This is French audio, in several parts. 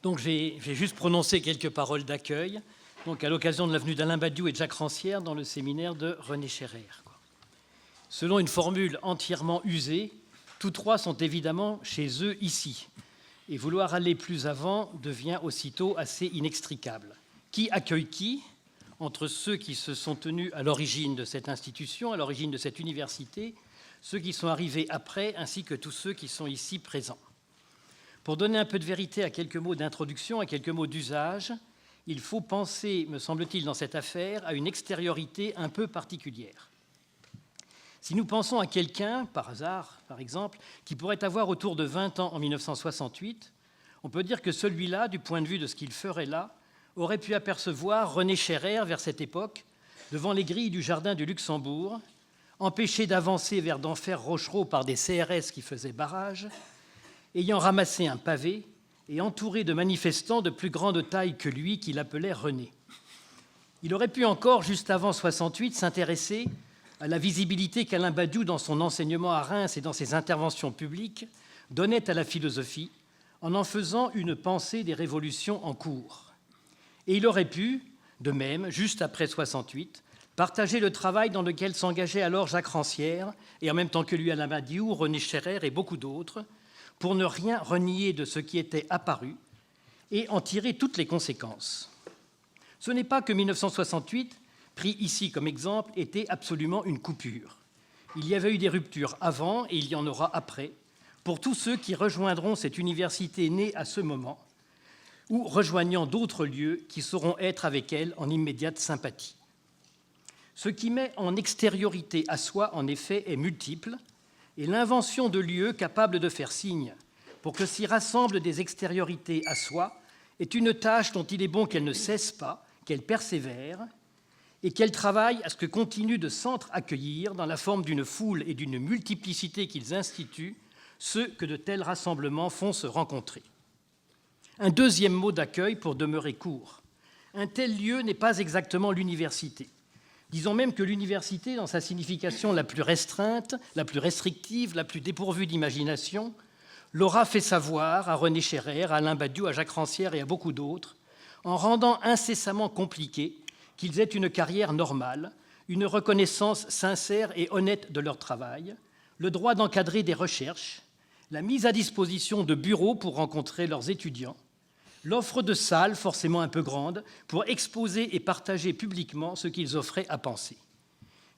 Donc, je vais juste prononcer quelques paroles d'accueil, donc à l'occasion de la venue d'Alain Badiou et de Jacques Rancière dans le séminaire de René Scherrer. Selon une formule entièrement usée, tous trois sont évidemment chez eux ici. Et vouloir aller plus avant devient aussitôt assez inextricable. Qui accueille qui entre ceux qui se sont tenus à l'origine de cette institution, à l'origine de cette université, ceux qui sont arrivés après, ainsi que tous ceux qui sont ici présents. Pour donner un peu de vérité à quelques mots d'introduction, à quelques mots d'usage, il faut penser, me semble-t-il, dans cette affaire, à une extériorité un peu particulière. Si nous pensons à quelqu'un, par hasard, par exemple, qui pourrait avoir autour de 20 ans en 1968, on peut dire que celui-là, du point de vue de ce qu'il ferait là, aurait pu apercevoir René Scherrer vers cette époque, devant les grilles du jardin du Luxembourg, empêché d'avancer vers d'Enfer Rochereau par des CRS qui faisaient barrage, ayant ramassé un pavé et entouré de manifestants de plus grande taille que lui qu'il appelait René. Il aurait pu encore, juste avant 68, s'intéresser à la visibilité qu'Alain Badiou, dans son enseignement à Reims et dans ses interventions publiques, donnait à la philosophie en faisant une pensée des révolutions en cours. Et il aurait pu, de même, juste après 68, partager le travail dans lequel s'engageait alors Jacques Rancière, et en même temps que lui Alain Badiou, René Scherrer et beaucoup d'autres, pour ne rien renier de ce qui était apparu et en tirer toutes les conséquences. Ce n'est pas que 1968, pris ici comme exemple, était absolument une coupure. Il y avait eu des ruptures avant et il y en aura après, pour tous ceux qui rejoindront cette université née à ce moment, ou rejoignant d'autres lieux qui sauront être avec elle en immédiate sympathie. Ce qui met en extériorité à soi, en effet, est multiple, et l'invention de lieux capables de faire signe pour que s'y rassemblent des extériorités à soi est une tâche dont il est bon qu'elle ne cesse pas, qu'elle persévère, et qu'elle travaille à ce que continuent de s'entre-accueillir dans la forme d'une foule et d'une multiplicité qu'ils instituent, ceux que de tels rassemblements font se rencontrer. Un deuxième mot d'accueil pour demeurer court. Un tel lieu n'est pas exactement l'université. Disons même que l'université, dans sa signification la plus restreinte, la plus restrictive, la plus dépourvue d'imagination, l'aura fait savoir à René Scherrer, à Alain Badiou, à Jacques Rancière et à beaucoup d'autres, en rendant incessamment compliqué qu'ils aient une carrière normale, une reconnaissance sincère et honnête de leur travail, le droit d'encadrer des recherches, la mise à disposition de bureaux pour rencontrer leurs étudiants, l'offre de salles, forcément un peu grande, pour exposer et partager publiquement ce qu'ils offraient à penser.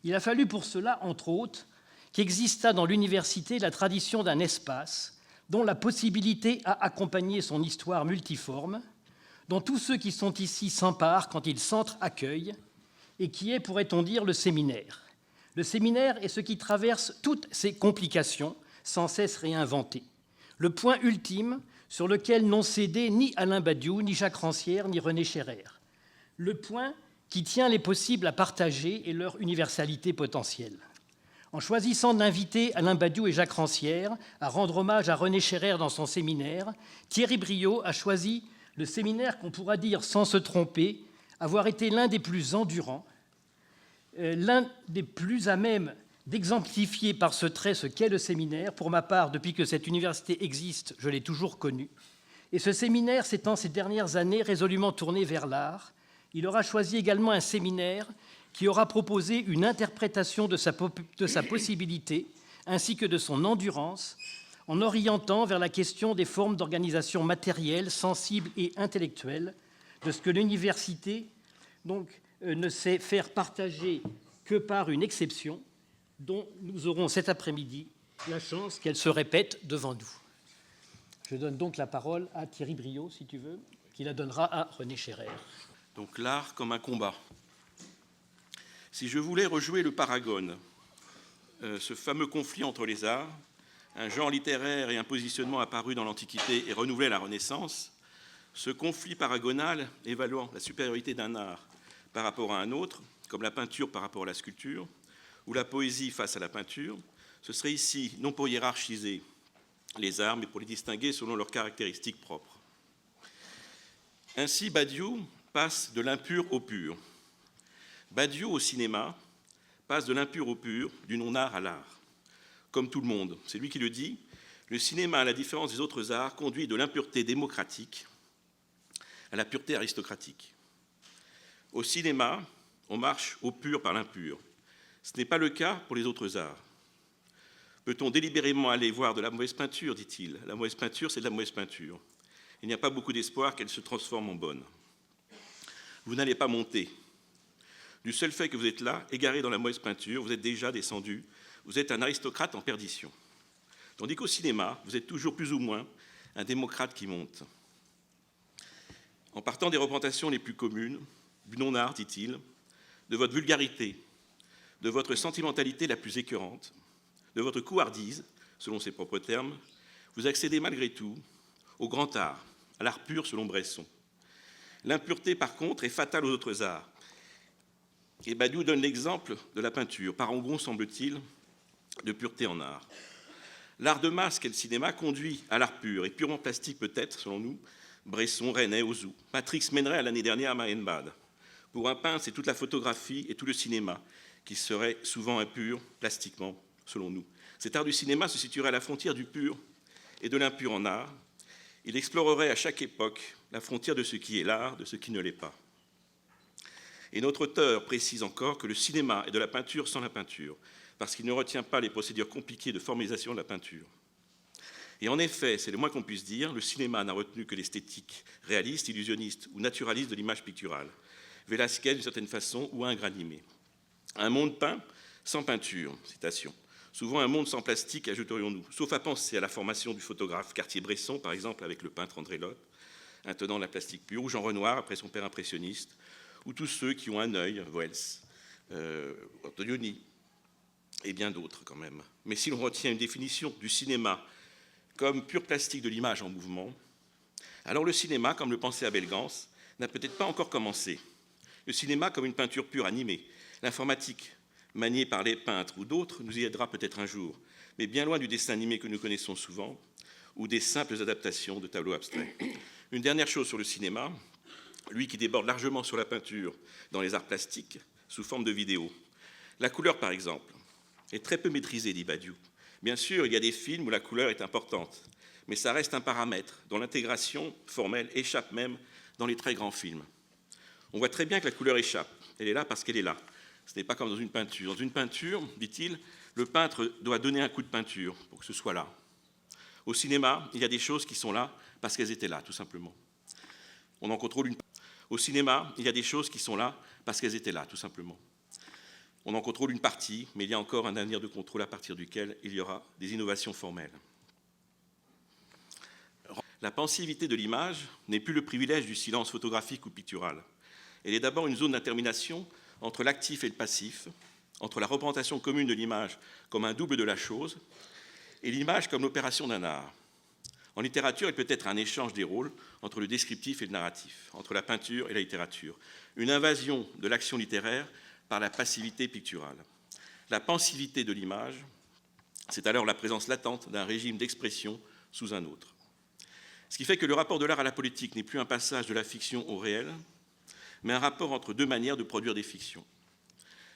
Il a fallu pour cela, entre autres, qu'existât dans l'université la tradition d'un espace dont la possibilité a accompagné son histoire multiforme, dont tous ceux qui sont ici s'emparent quand ils s'entre-accueillent, et qui est, pourrait-on dire, le séminaire. Le séminaire est ce qui traverse toutes ces complications, sans cesse réinventées. Le point ultime sur lequel n'ont cédé ni Alain Badiou, ni Jacques Rancière, ni René Scherrer. Le point qui tient les possibles à partager et leur universalité potentielle. En choisissant d'inviter Alain Badiou et Jacques Rancière à rendre hommage à René Scherrer dans son séminaire, Thierry Briot a choisi le séminaire qu'on pourra dire, sans se tromper, avoir été l'un des plus endurants, l'un des plus à même d'exemplifier par ce trait ce qu'est le séminaire. Pour ma part, depuis que cette université existe, je l'ai toujours connu. Et ce séminaire s'étant ces dernières années résolument tourné vers l'art, il aura choisi également un séminaire qui aura proposé une interprétation de sa possibilité ainsi que de son endurance en orientant vers la question des formes d'organisation matérielle, sensible et intellectuelle de ce que l'université ne sait faire partager que par une exception dont nous aurons cet après-midi la chance qu'elle se répète devant nous. Je donne donc la parole à Thierry Briot, si tu veux, qui la donnera à René Scherrer. Donc l'art comme un combat. Si je voulais rejouer le paragone, ce fameux conflit entre les arts, un genre littéraire et un positionnement apparu dans l'Antiquité et renouvelé à la Renaissance, ce conflit paragonal évaluant la supériorité d'un art par rapport à un autre, comme la peinture par rapport à la sculpture, ou la poésie face à la peinture, ce serait ici non pour hiérarchiser les arts, mais pour les distinguer selon leurs caractéristiques propres. Ainsi, Badiou passe de l'impur au pur. Badiou, au cinéma, passe de l'impur au pur, du non-art à l'art. Comme tout le monde, c'est lui qui le dit, le cinéma, à la différence des autres arts, conduit de l'impureté démocratique à la pureté aristocratique. Au cinéma, on marche au pur par l'impur. Ce n'est pas le cas pour les autres arts. Peut-on délibérément aller voir de la mauvaise peinture, dit-il. La mauvaise peinture, c'est de la mauvaise peinture. Il n'y a pas beaucoup d'espoir qu'elle se transforme en bonne. Vous n'allez pas monter. Du seul fait que vous êtes là, égaré dans la mauvaise peinture, vous êtes déjà descendu. Vous êtes un aristocrate en perdition. Tandis qu'au cinéma, vous êtes toujours plus ou moins un démocrate qui monte. En partant des représentations les plus communes, du non-art, dit-il, de votre vulgarité, de votre sentimentalité la plus écœurante, de votre couardise, selon ses propres termes, vous accédez malgré tout au grand art, à l'art pur selon Bresson. L'impureté, par contre, est fatale aux autres arts. Et Badiou donne l'exemple de la peinture, parangon, semble-t-il, de pureté en art. L'art de masse qu'est le cinéma conduit à l'art pur, et purement plastique peut-être, selon nous, Bresson, Resnais, Ozu. Matrix mènerait à l'année dernière à Marienbad. Pour un peintre, c'est toute la photographie et tout le cinéma qui serait souvent impur, plastiquement, selon nous. Cet art du cinéma se situerait à la frontière du pur et de l'impur en art. Il explorerait à chaque époque la frontière de ce qui est l'art, de ce qui ne l'est pas. Et notre auteur précise encore que le cinéma est de la peinture sans la peinture, parce qu'il ne retient pas les procédures compliquées de formalisation de la peinture. Et en effet, c'est le moins qu'on puisse dire, le cinéma n'a retenu que l'esthétique réaliste, illusionniste ou naturaliste de l'image picturale. Velázquez, d'une certaine façon, ou un granimé. Un monde peint sans peinture, citation. Souvent un monde sans plastique, ajouterions-nous, sauf à penser à la formation du photographe Cartier-Bresson, par exemple, avec le peintre André Lotte, un tenant de la plastique pure, ou Jean Renoir, après son père impressionniste, ou tous ceux qui ont un œil, Voels, Antonioni, et bien d'autres quand même. Mais si l'on retient une définition du cinéma comme pur plastique de l'image en mouvement, alors le cinéma, comme le pensait Abel Gans, n'a peut-être pas encore commencé. Le cinéma comme une peinture pure animée. L'informatique, maniée par les peintres ou d'autres, nous y aidera peut-être un jour, mais bien loin du dessin animé que nous connaissons souvent, ou des simples adaptations de tableaux abstraits. Une dernière chose sur le cinéma, lui qui déborde largement sur la peinture dans les arts plastiques, sous forme de vidéo. La couleur, par exemple, est très peu maîtrisée, dit Badiou. Bien sûr, il y a des films où la couleur est importante, mais ça reste un paramètre dont l'intégration formelle échappe même dans les très grands films. On voit très bien que la couleur échappe. Elle est là parce qu'elle est là. Ce n'est pas comme dans une peinture. Dans une peinture, dit-il, le peintre doit donner un coup de peinture pour que ce soit là. Au cinéma, il y a des choses qui sont là parce qu'elles étaient là, tout simplement. On en contrôle une. Au cinéma, il y a des choses qui sont là parce qu'elles étaient là, tout simplement. On en contrôle une partie, mais il y a encore un avenir de contrôle à partir duquel il y aura des innovations formelles. La pensivité de l'image n'est plus le privilège du silence photographique ou pictural. Elle est d'abord une zone d'intermination entre l'actif et le passif, entre la représentation commune de l'image comme un double de la chose et l'image comme l'opération d'un art. En littérature, elle peut être un échange des rôles entre le descriptif et le narratif, entre la peinture et la littérature, une invasion de l'action littéraire par la passivité picturale. La pensivité de l'image, c'est alors la présence latente d'un régime d'expression sous un autre. Ce qui fait que le rapport de l'art à la politique n'est plus un passage de la fiction au réel, mais un rapport entre deux manières de produire des fictions.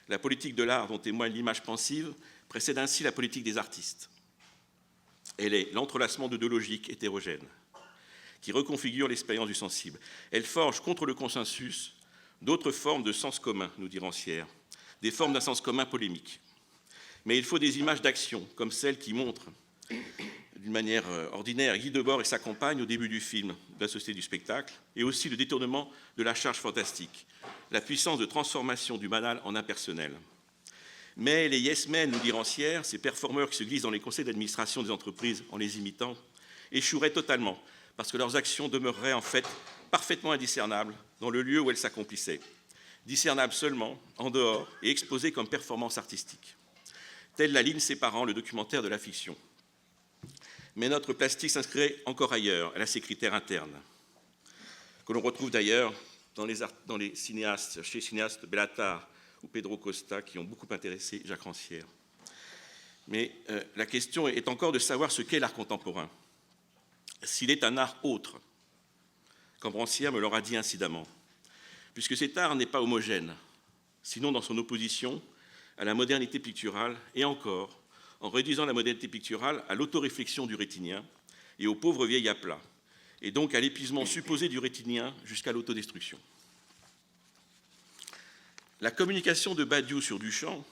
La politique de l'art dont témoigne l'image pensive précède ainsi la politique des artistes. Elle est l'entrelacement de deux logiques hétérogènes qui reconfigurent l'expérience du sensible. Elle forge contre le consensus d'autres formes de sens commun, nous dit Rancière, des formes d'un sens commun polémique. Mais il faut des images d'action, comme celles qui montrent d'une manière ordinaire Guy Debord et sa compagne au début du film de la Société du spectacle, et aussi le détournement de la charge fantastique, la puissance de transformation du banal en impersonnel. Mais les yes men, nous dit Rancière, ces performeurs qui se glissent dans les conseils d'administration des entreprises en les imitant, échoueraient totalement, parce que leurs actions demeureraient en fait parfaitement indiscernables dans le lieu où elles s'accomplissaient, discernables seulement en dehors et exposées comme performance artistique. Telle la ligne séparant le documentaire de la fiction. Mais notre plastique s'inscrit encore ailleurs, elle a ses critères internes, que l'on retrouve d'ailleurs dans les cinéastes, chez les cinéastes Bellatar ou Pedro Costa, qui ont beaucoup intéressé Jacques Rancière. Mais la question est encore de savoir ce qu'est l'art contemporain. S'il est un art autre, comme Rancière me l'aura dit incidemment, puisque cet art n'est pas homogène, sinon dans son opposition à la modernité picturale, et encore en réduisant la modernité picturale à l'autoréflexion du rétinien et au pauvre vieil aplat, et donc à l'épuisement supposé du rétinien jusqu'à l'autodestruction. La communication de Badiou sur Duchamp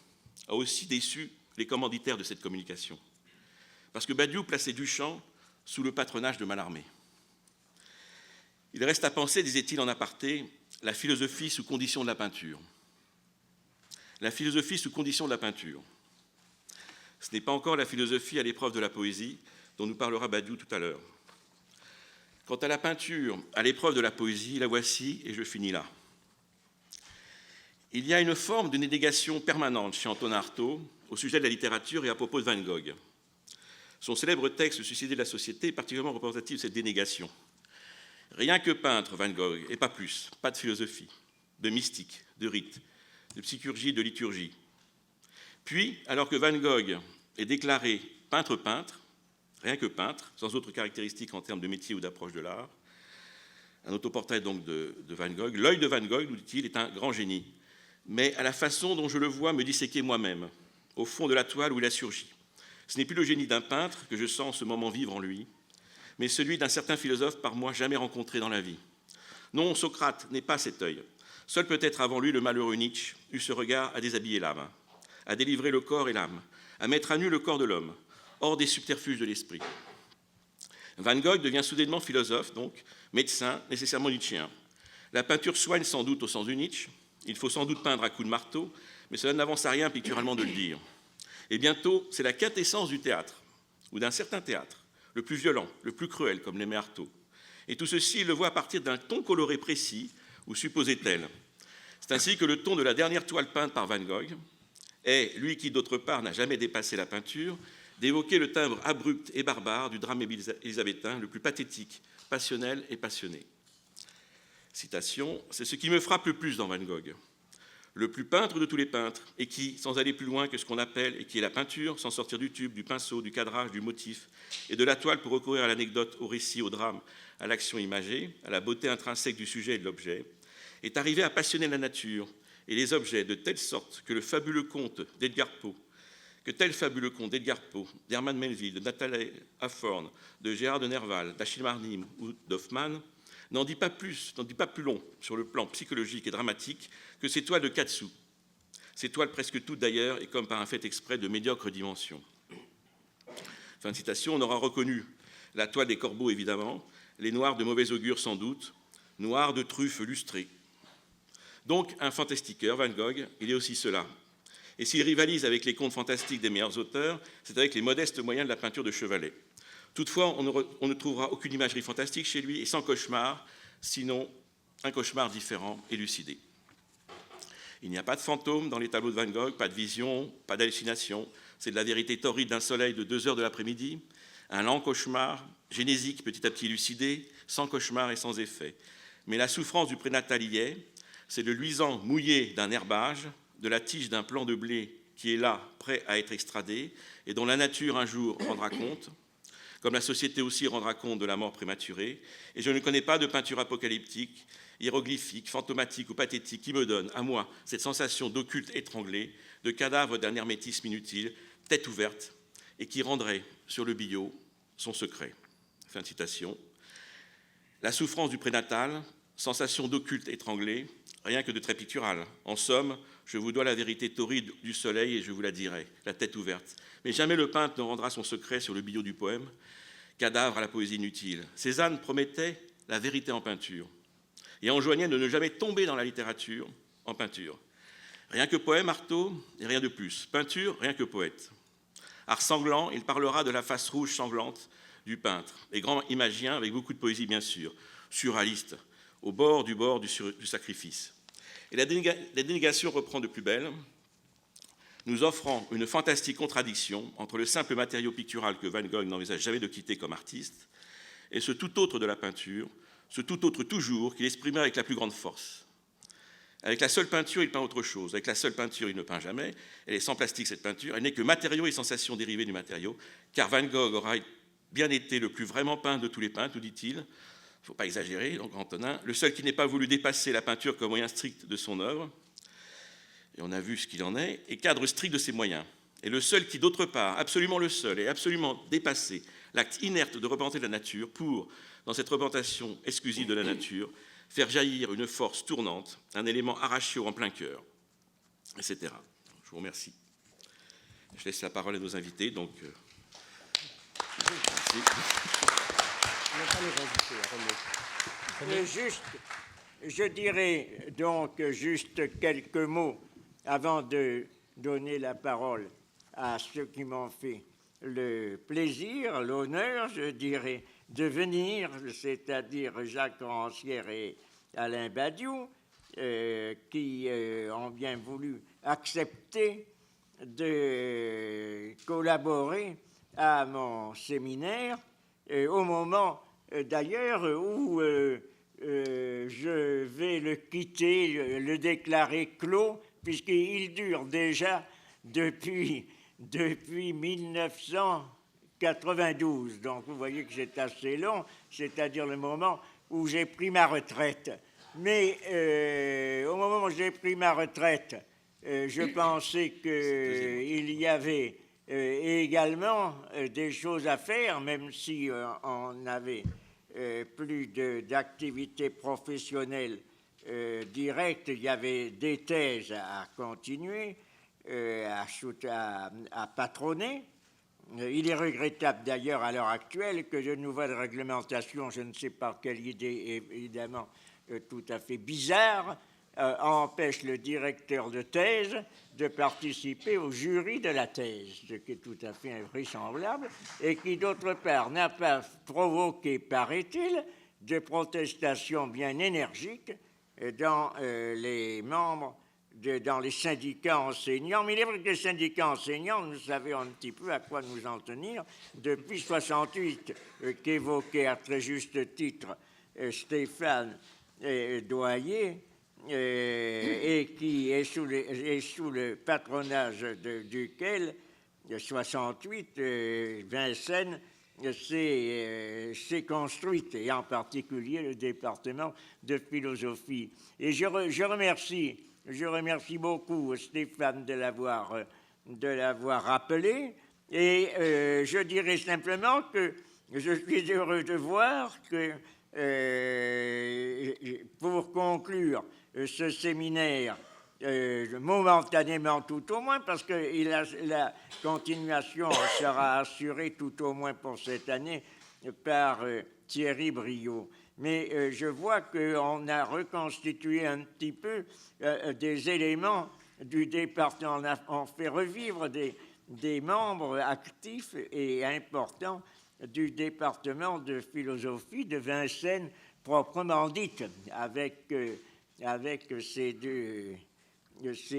a aussi déçu les commanditaires de cette communication, parce que Badiou plaçait Duchamp sous le patronage de Mallarmé. Il reste à penser, disait-il en aparté, la philosophie sous condition de la peinture. La philosophie sous condition de la peinture. Ce n'est pas encore la philosophie à l'épreuve de la poésie, dont nous parlera Badiou tout à l'heure. Quant à la peinture à l'épreuve de la poésie, la voici, et je finis là. Il y a une forme de négation permanente chez Antonin Artaud au sujet de la littérature et à propos de Van Gogh. Son célèbre texte « Le suicide de la société » est particulièrement représentatif de cette dénégation. Rien que peintre, Van Gogh, et pas plus, pas de philosophie, de mystique, de rite, de psychurgie, de liturgie. Puis, alors que Van Gogh est déclaré peintre-peintre, rien que peintre, sans autre caractéristique en termes de métier ou d'approche de l'art, un autoportrait donc de Van Gogh, l'œil de Van Gogh, nous dit-il, est un grand génie, mais à la façon dont je le vois me disséquer moi-même, au fond de la toile où il a surgi. Ce n'est plus le génie d'un peintre que je sens en ce moment vivre en lui, mais celui d'un certain philosophe par moi jamais rencontré dans la vie. Non, Socrate n'est pas cet œil. Seul peut-être avant lui le malheureux Nietzsche eut ce regard à déshabiller l'âme, à délivrer le corps et l'âme, à mettre à nu le corps de l'homme, hors des subterfuges de l'esprit. Van Gogh devient soudainement philosophe, donc médecin, nécessairement nietzschéen. La peinture soigne sans doute au sens du Nietzsche. Il faut sans doute peindre à coups de marteau, mais cela n'avance à rien picturalement de le dire. Et bientôt, c'est la quintessence du théâtre, ou d'un certain théâtre, le plus violent, le plus cruel, comme l'aimait Artaud. Et tout ceci, il le voit à partir d'un ton coloré précis, ou supposé tel. C'est ainsi que le ton de la dernière toile peinte par Van Gogh est, lui qui d'autre part n'a jamais dépassé la peinture, d'évoquer le timbre abrupt et barbare du drame élisabétain, le plus pathétique, passionnel et passionné. Citation, « C'est ce qui me frappe le plus dans Van Gogh, le plus peintre de tous les peintres, et qui, sans aller plus loin que ce qu'on appelle, et qui est la peinture, sans sortir du tube, du pinceau, du cadrage, du motif, et de la toile pour recourir à l'anecdote, au récit, au drame, à l'action imagée, à la beauté intrinsèque du sujet et de l'objet, est arrivé à passionner la nature et les objets de telle sorte que le fabuleux conte d'Edgar Poe, d'Herman Melville, de Nathalie Hawthorne, de Gérard de Nerval, d'Achille Marnim ou d'Hoffmann, n'en dit pas plus long sur le plan psychologique et dramatique que ces toiles de Katsu. Ces toiles presque toutes d'ailleurs, et comme par un fait exprès, de médiocre dimension. Fin de citation, on aura reconnu la toile des corbeaux évidemment, les noirs de mauvais augure sans doute, noirs de truffes lustrées. Donc un fantastiqueur, Van Gogh, il est aussi cela. Et s'il rivalise avec les contes fantastiques des meilleurs auteurs, c'est avec les modestes moyens de la peinture de chevalet. Toutefois, on ne trouvera aucune imagerie fantastique chez lui et sans cauchemar, sinon un cauchemar différent, élucidé. Il n'y a pas de fantôme dans les tableaux de Van Gogh, pas de vision, pas d'hallucination. C'est de la vérité torride d'un soleil de 2 heures de l'après-midi, un lent cauchemar, génésique petit à petit élucidé, sans cauchemar et sans effet. Mais la souffrance du prénatal y est, c'est le luisant mouillé d'un herbage, de la tige d'un plant de blé qui est là, prêt à être extradé, et dont la nature un jour rendra compte, comme la société aussi rendra compte de la mort prématurée. Et je ne connais pas de peinture apocalyptique, hiéroglyphique, fantomatique ou pathétique qui me donne, à moi, cette sensation d'occulte étranglé, de cadavre d'un hermétisme inutile, tête ouverte, et qui rendrait sur le billot son secret. Fin de citation. La souffrance du prénatal, sensation d'occulte étranglé, rien que de très pictural. En somme, je vous dois la vérité torride du soleil et je vous la dirai, la tête ouverte. Mais jamais le peintre ne rendra son secret sur le billot du poème, cadavre à la poésie inutile. Cézanne promettait la vérité en peinture et enjoignait de ne jamais tomber dans la littérature en peinture. Rien que poème, Artaud, et rien de plus. Peinture, rien que poète. Art sanglant, il parlera de la face rouge sanglante du peintre, et grand imagien avec beaucoup de poésie bien sûr, surréaliste, au bord du sacrifice. Et la dénégation reprend de plus belle, nous offrant une fantastique contradiction entre le simple matériau pictural que Van Gogh n'envisage jamais de quitter comme artiste et ce tout autre de la peinture, ce tout autre toujours qu'il exprimait avec la plus grande force. Avec la seule peinture, il peint autre chose. Avec la seule peinture, il ne peint jamais. Elle est sans plastique, cette peinture. Elle n'est que matériau et sensation dérivée du matériau, car Van Gogh aura bien été le plus vraiment peintre de tous les peintres, nous dit-il. Il ne faut pas exagérer, donc Antonin, le seul qui n'ait pas voulu dépasser la peinture comme moyen strict de son œuvre, et on a vu ce qu'il en est, et cadre strict de ses moyens. et le seul qui, d'autre part, absolument le seul, ait absolument dépassé l'acte inerte de représenter la nature pour, dans cette représentation exclusive de la nature, faire jaillir une force tournante, un élément arraché en plein cœur, etc. Je vous remercie. Je laisse la parole à nos invités. Donc, je dirais donc juste quelques mots avant de donner la parole à ceux qui m'ont fait le plaisir, l'honneur, je dirais, de venir, c'est-à-dire Jacques Rancière et Alain Badiou, qui ont bien voulu accepter de collaborer à mon séminaire, au moment d'ailleurs où je vais le quitter, le déclarer clos, puisqu'il dure déjà depuis 1992. Donc vous voyez que c'est assez long, c'est-à-dire le moment où j'ai pris ma retraite. Mais au moment où j'ai pris ma retraite, je pensais qu'il y avait également des choses à faire, même si on n'avait plus d'activité professionnelle directe. Il y avait des thèses à continuer, à patronner. Il est regrettable d'ailleurs à l'heure actuelle que de nouvelles réglementations, je ne sais par quelle idée évidemment tout à fait bizarre, empêchent le directeur de thèse de participer au jury de la thèse, ce qui est tout à fait invraisemblable, et qui d'autre part n'a pas provoqué, paraît-il, de protestations bien énergiques dans les membres, dans les syndicats enseignants. Mais il est vrai que les syndicats enseignants, nous savons un petit peu à quoi nous en tenir depuis 1968, qu'évoquait à très juste titre Stéphane Doyer, et qui est sous le patronage duquel, 68, Vincennes s'est construite, et en particulier le département de philosophie. Et je remercie beaucoup Stéphane de l'avoir rappelé, et je dirais simplement que je suis heureux de voir que, pour conclure ce séminaire, momentanément tout au moins, parce que la continuation sera assurée tout au moins pour cette année par Thierry Briot. Mais je vois qu'on a reconstitué un petit peu des éléments du département, on fait revivre des membres actifs et importants du département de philosophie de Vincennes proprement dite, avec ces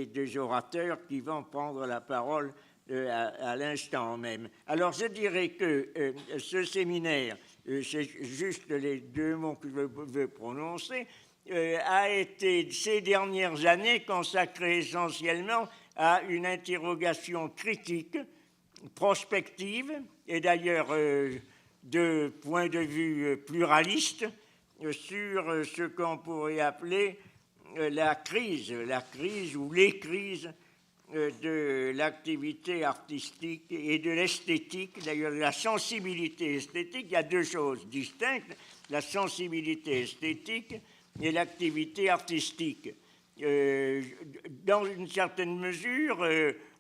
deux orateurs qui vont prendre la parole à l'instant même. Alors je dirais que ce séminaire, c'est juste les deux mots que je veux prononcer, a été ces dernières années consacré essentiellement à une interrogation critique, prospective, et d'ailleurs de point de vue pluraliste, sur ce qu'on pourrait appeler la crise ou les crises de l'activité artistique et de l'esthétique, d'ailleurs de la sensibilité esthétique. Il y a deux choses distinctes, la sensibilité esthétique et l'activité artistique. Dans une certaine mesure,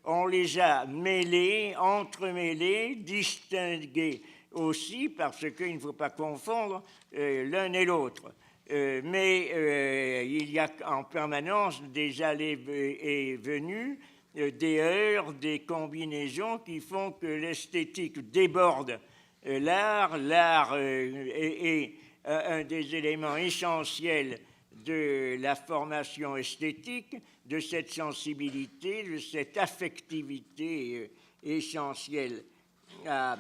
on les a mêlés, entremêlés, distingués aussi, parce qu'il ne faut pas confondre l'un et l'autre. Mais il y a en permanence des allées et venues, des heurts, des combinaisons qui font que l'esthétique déborde l'art. L'art est un des éléments essentiels de la formation esthétique, de cette sensibilité, de cette affectivité essentielle à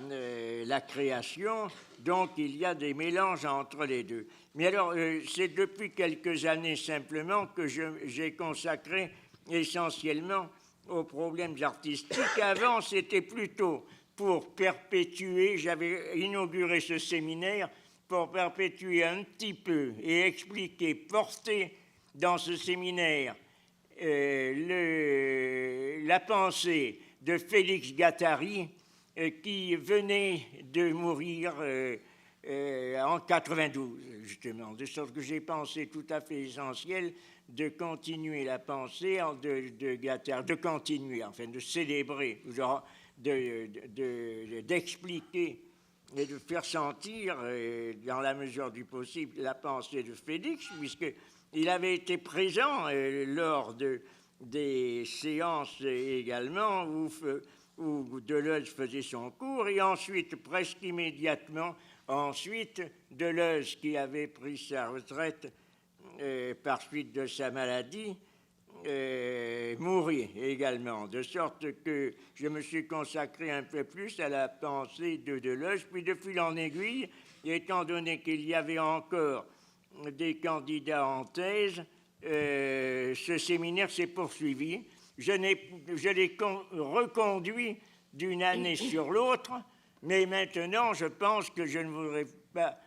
la création. Donc il y a des mélanges entre les deux. Mais alors, c'est depuis quelques années simplement que j'ai consacré essentiellement aux problèmes artistiques. Avant, c'était plutôt pour perpétuer, j'avais inauguré ce séminaire pour perpétuer un petit peu et expliquer, porter dans ce séminaire la pensée de Félix Guattari, qui venait de mourir en 92, justement. De sorte que j'ai pensé tout à fait essentiel de continuer la pensée de Guattari, de continuer, enfin, de célébrer, genre, d'expliquer et de faire sentir, dans la mesure du possible, la pensée de Félix, puisqu'il avait été présent lors des séances également où Deleuze faisait son cours, et ensuite, presque immédiatement, Deleuze, qui avait pris sa retraite par suite de sa maladie, mourir également, de sorte que je me suis consacré un peu plus à la pensée de Deleuze, puis de fil en aiguille, et étant donné qu'il y avait encore des candidats en thèse, ce séminaire s'est poursuivi. Je l'ai reconduit d'une année sur l'autre, mais maintenant je pense que je ne voudrais pas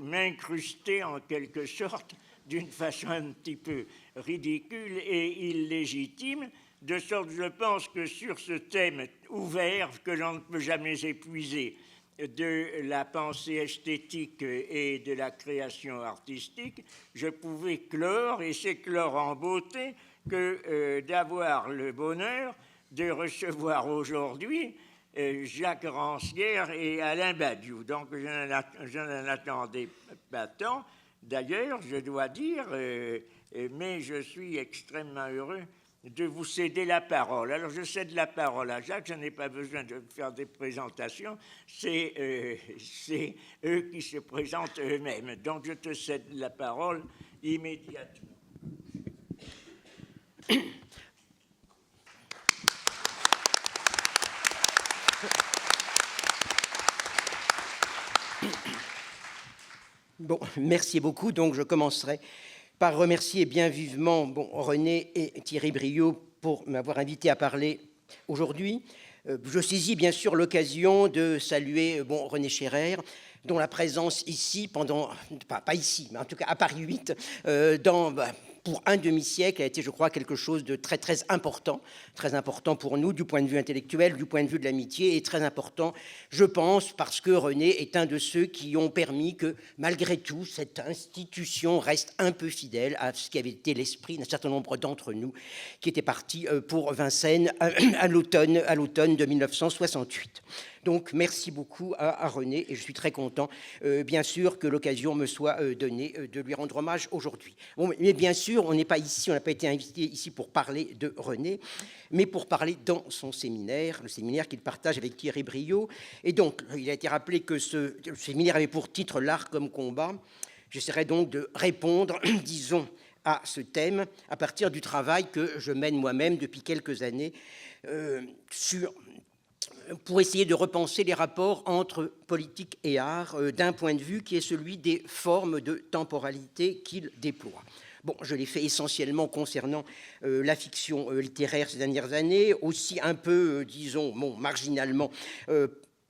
m'incruster en quelque sorte d'une façon un petit peu ridicule et illégitime, de sorte que je pense que sur ce thème ouvert, que l'on ne peut jamais épuiser, de la pensée esthétique et de la création artistique, je pouvais clore, et c'est clore en beauté, que d'avoir le bonheur de recevoir aujourd'hui Jacques Rancière et Alain Badiou. Donc je n'en attendais pas tant. D'ailleurs, je dois dire, mais je suis extrêmement heureux de vous céder la parole. Alors, je cède la parole à Jacques, je n'ai pas besoin de faire des présentations, c'est eux qui se présentent eux-mêmes. Donc, je te cède la parole immédiatement. Bon, merci beaucoup. Donc, je commencerai par remercier bien vivement René et Thierry Briot pour m'avoir invité à parler aujourd'hui. Je saisis bien sûr l'occasion de saluer René Scherrer, dont la présence ici, pas ici, mais en tout cas à Paris 8, pour un demi-siècle, a été, je crois, quelque chose de très, très important pour nous, du point de vue intellectuel, du point de vue de l'amitié, et très important, je pense, parce que René est un de ceux qui ont permis que, malgré tout, cette institution reste un peu fidèle à ce qui avait été l'esprit d'un certain nombre d'entre nous qui étaient partis pour Vincennes à l'automne de 1968. Donc, merci beaucoup à René, et je suis très content, bien sûr, que l'occasion me soit donnée de lui rendre hommage aujourd'hui. Bon, mais bien sûr, on n'est pas ici, on n'a pas été invité ici pour parler de René, mais pour parler dans son séminaire, le séminaire qu'il partage avec Thierry Briot. Et donc, il a été rappelé que ce séminaire avait pour titre « L'art comme combat ». J'essaierai donc de répondre, disons, à ce thème à partir du travail que je mène moi-même depuis quelques années pour essayer de repenser les rapports entre politique et art d'un point de vue qui est celui des formes de temporalité qu'il déploie. Bon, je l'ai fait essentiellement concernant la fiction littéraire ces dernières années, aussi un peu, disons, marginalement,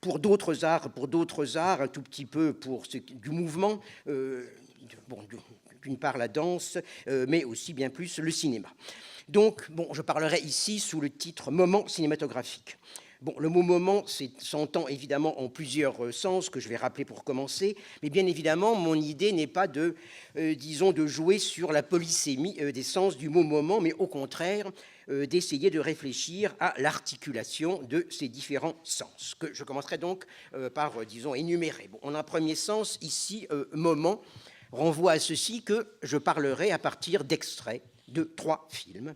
pour d'autres arts, un tout petit peu pour du mouvement, d'une part la danse, mais aussi bien plus le cinéma. Donc, je parlerai ici sous le titre « Moment cinématographique ». Bon, le mot « moment » s'entend évidemment en plusieurs sens, que je vais rappeler pour commencer, mais bien évidemment, mon idée n'est pas de jouer sur la polysémie des sens du mot « moment », mais au contraire, d'essayer de réfléchir à l'articulation de ces différents sens, que je commencerai donc par, énumérer. Bon, en un premier sens, ici, « moment » renvoie à ceci que je parlerai à partir d'extraits de 3 films,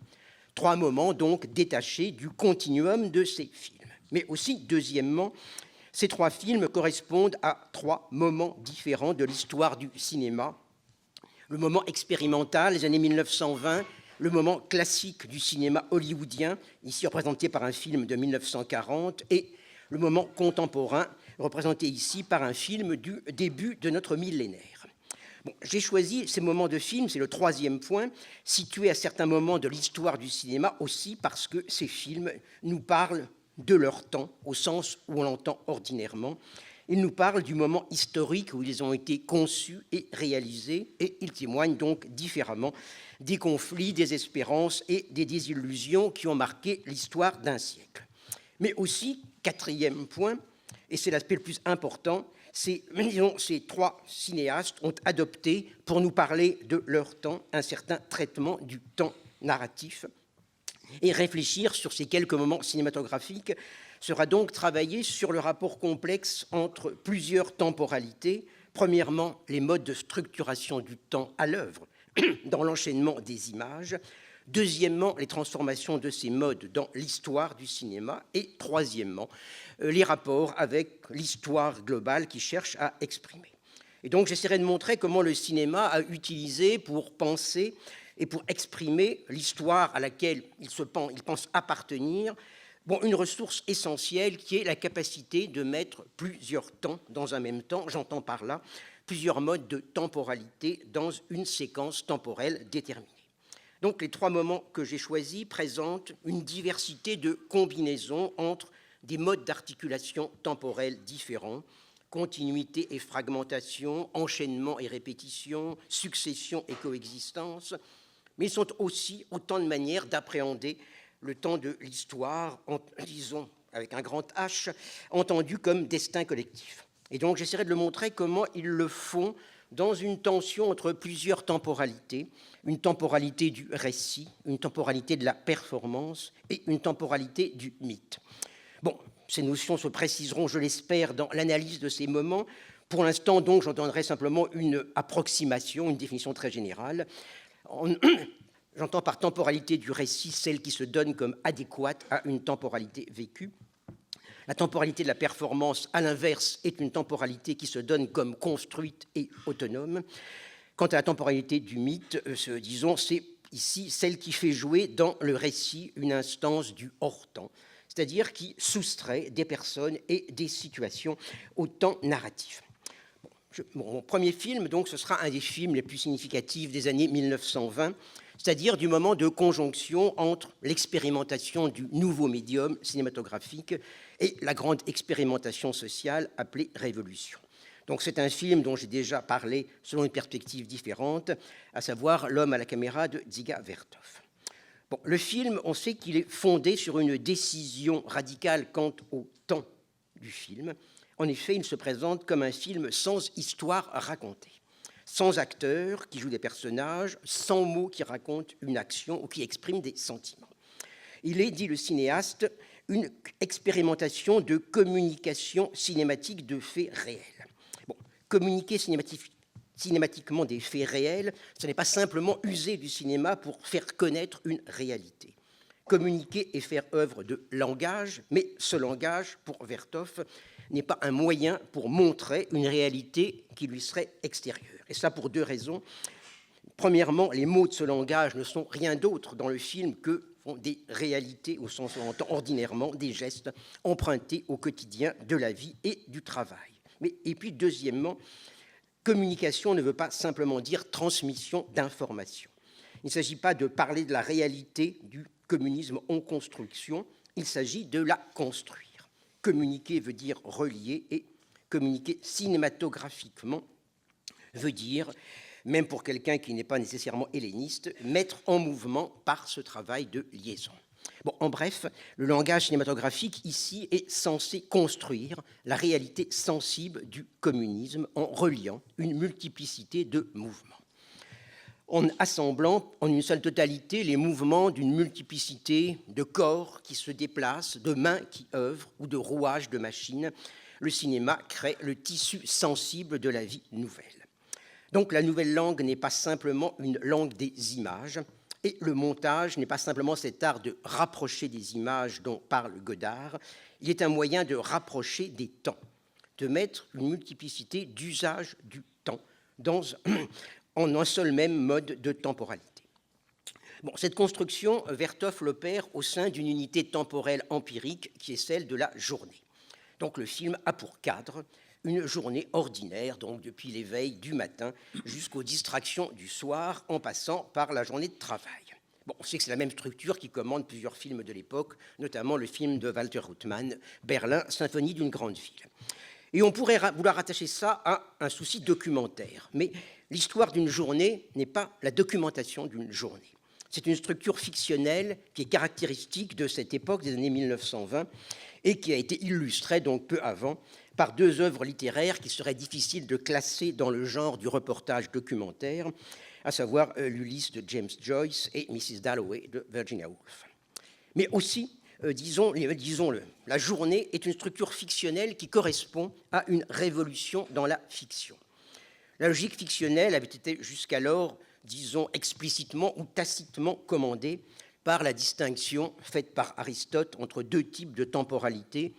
3 moments donc détachés du continuum de ces films. Mais aussi, deuxièmement, ces 3 films correspondent à 3 moments différents de l'histoire du cinéma. Le moment expérimental, les années 1920, le moment classique du cinéma hollywoodien, ici représenté par un film de 1940, et le moment contemporain, représenté ici par un film du début de notre millénaire. Bon, j'ai choisi ces moments de film, c'est le 3e point, situés à certains moments de l'histoire du cinéma aussi parce que ces films nous parlent de leur temps, au sens où on l'entend ordinairement, Il nous parle du moment historique où ils ont été conçus et réalisés, et il témoigne donc différemment des conflits, des espérances et des désillusions qui ont marqué l'histoire d'un siècle. Mais aussi, quatrième point, et c'est l'aspect le plus important, ces trois cinéastes ont adopté, pour nous parler de leur temps, un certain traitement du temps narratif. Et réfléchir sur ces quelques moments cinématographiques sera donc travailler sur le rapport complexe entre plusieurs temporalités. Premièrement, les modes de structuration du temps à l'œuvre dans l'enchaînement des images. Deuxièmement, les transformations de ces modes dans l'histoire du cinéma. Et troisièmement, les rapports avec l'histoire globale qui cherche à exprimer. Et donc, j'essaierai de montrer comment le cinéma a utilisé pour penser et pour exprimer l'histoire à laquelle il pense appartenir, une ressource essentielle qui est la capacité de mettre plusieurs temps dans un même temps. J'entends par là plusieurs modes de temporalité dans une séquence temporelle déterminée. Donc, les trois moments que j'ai choisis présentent une diversité de combinaisons entre des modes d'articulation temporelle différents, continuité et fragmentation, enchaînement et répétition, succession et coexistence, mais ils sont aussi autant de manières d'appréhender le temps de l'histoire, disons avec un grand H, entendu comme destin collectif. Et donc j'essaierai de le montrer comment ils le font dans une tension entre plusieurs temporalités, une temporalité du récit, une temporalité de la performance et une temporalité du mythe. Ces notions se préciseront, je l'espère, dans l'analyse de ces moments. Pour l'instant, donc, j'en donnerai simplement une approximation, une définition très générale. J'entends par temporalité du récit celle qui se donne comme adéquate à une temporalité vécue. La temporalité de la performance, à l'inverse, est une temporalité qui se donne comme construite et autonome. Quant à la temporalité du mythe, disons, c'est ici celle qui fait jouer dans le récit une instance du hors-temps, c'est-à-dire qui soustrait des personnes et des situations au temps narratif. Mon premier film, donc, ce sera un des films les plus significatifs des années 1920, c'est-à-dire du moment de conjonction entre l'expérimentation du nouveau médium cinématographique et la grande expérimentation sociale appelée Révolution. Donc c'est un film dont j'ai déjà parlé selon une perspective différente, à savoir L'homme à la caméra de Dziga Vertov. Le film, on sait qu'il est fondé sur une décision radicale quant au temps du film. En effet, il se présente comme un film sans histoire racontée, sans acteurs qui jouent des personnages, sans mots qui racontent une action ou qui expriment des sentiments. Il est, dit le cinéaste, une expérimentation de communication cinématique de faits réels. Communiquer cinématiquement des faits réels, ce n'est pas simplement user du cinéma pour faire connaître une réalité. Communiquer et faire œuvre de langage, mais ce langage, pour Vertov, n'est pas un moyen pour montrer une réalité qui lui serait extérieure. Et ça pour deux raisons. Premièrement, les mots de ce langage ne sont rien d'autre dans le film que des réalités, au sens où on entend ordinairement, des gestes empruntés au quotidien de la vie et du travail. Et puis, deuxièmement, communication ne veut pas simplement dire transmission d'informations. Il ne s'agit pas de parler de la réalité du communisme en construction, il s'agit de la construire. Communiquer veut dire relier, et communiquer cinématographiquement veut dire, même pour quelqu'un qui n'est pas nécessairement helléniste, mettre en mouvement par ce travail de liaison. En bref, le langage cinématographique ici est censé construire la réalité sensible du communisme en reliant une multiplicité de mouvements, en assemblant en une seule totalité les mouvements d'une multiplicité de corps qui se déplacent, de mains qui œuvrent ou de rouages de machines. Le cinéma crée le tissu sensible de la vie nouvelle. Donc la nouvelle langue n'est pas simplement une langue des images, et le montage n'est pas simplement cet art de rapprocher des images dont parle Godard, il est un moyen de rapprocher des temps, de mettre une multiplicité d'usages du temps en un seul même mode de temporalité. Cette construction, Vertov l'opère au sein d'une unité temporelle empirique qui est celle de la journée. Donc le film a pour cadre une journée ordinaire, donc depuis l'éveil du matin jusqu'aux distractions du soir, en passant par la journée de travail. On sait que c'est la même structure qui commande plusieurs films de l'époque, notamment le film de Walter Ruttmann, Berlin, Symphonie d'une grande ville. Et on pourrait vouloir rattacher ça à un souci documentaire. Mais l'histoire d'une journée n'est pas la documentation d'une journée. C'est une structure fictionnelle qui est caractéristique de cette époque des années 1920 et qui a été illustrée donc peu avant par deux œuvres littéraires qui seraient difficiles de classer dans le genre du reportage documentaire, à savoir l'Ulysse de James Joyce et Mrs. Dalloway de Virginia Woolf. Mais aussi, disons-le, la journée est une structure fictionnelle qui correspond à une révolution dans la fiction. La logique fictionnelle avait été jusqu'alors, disons, explicitement ou tacitement commandée par la distinction faite par Aristote entre deux types de temporalité.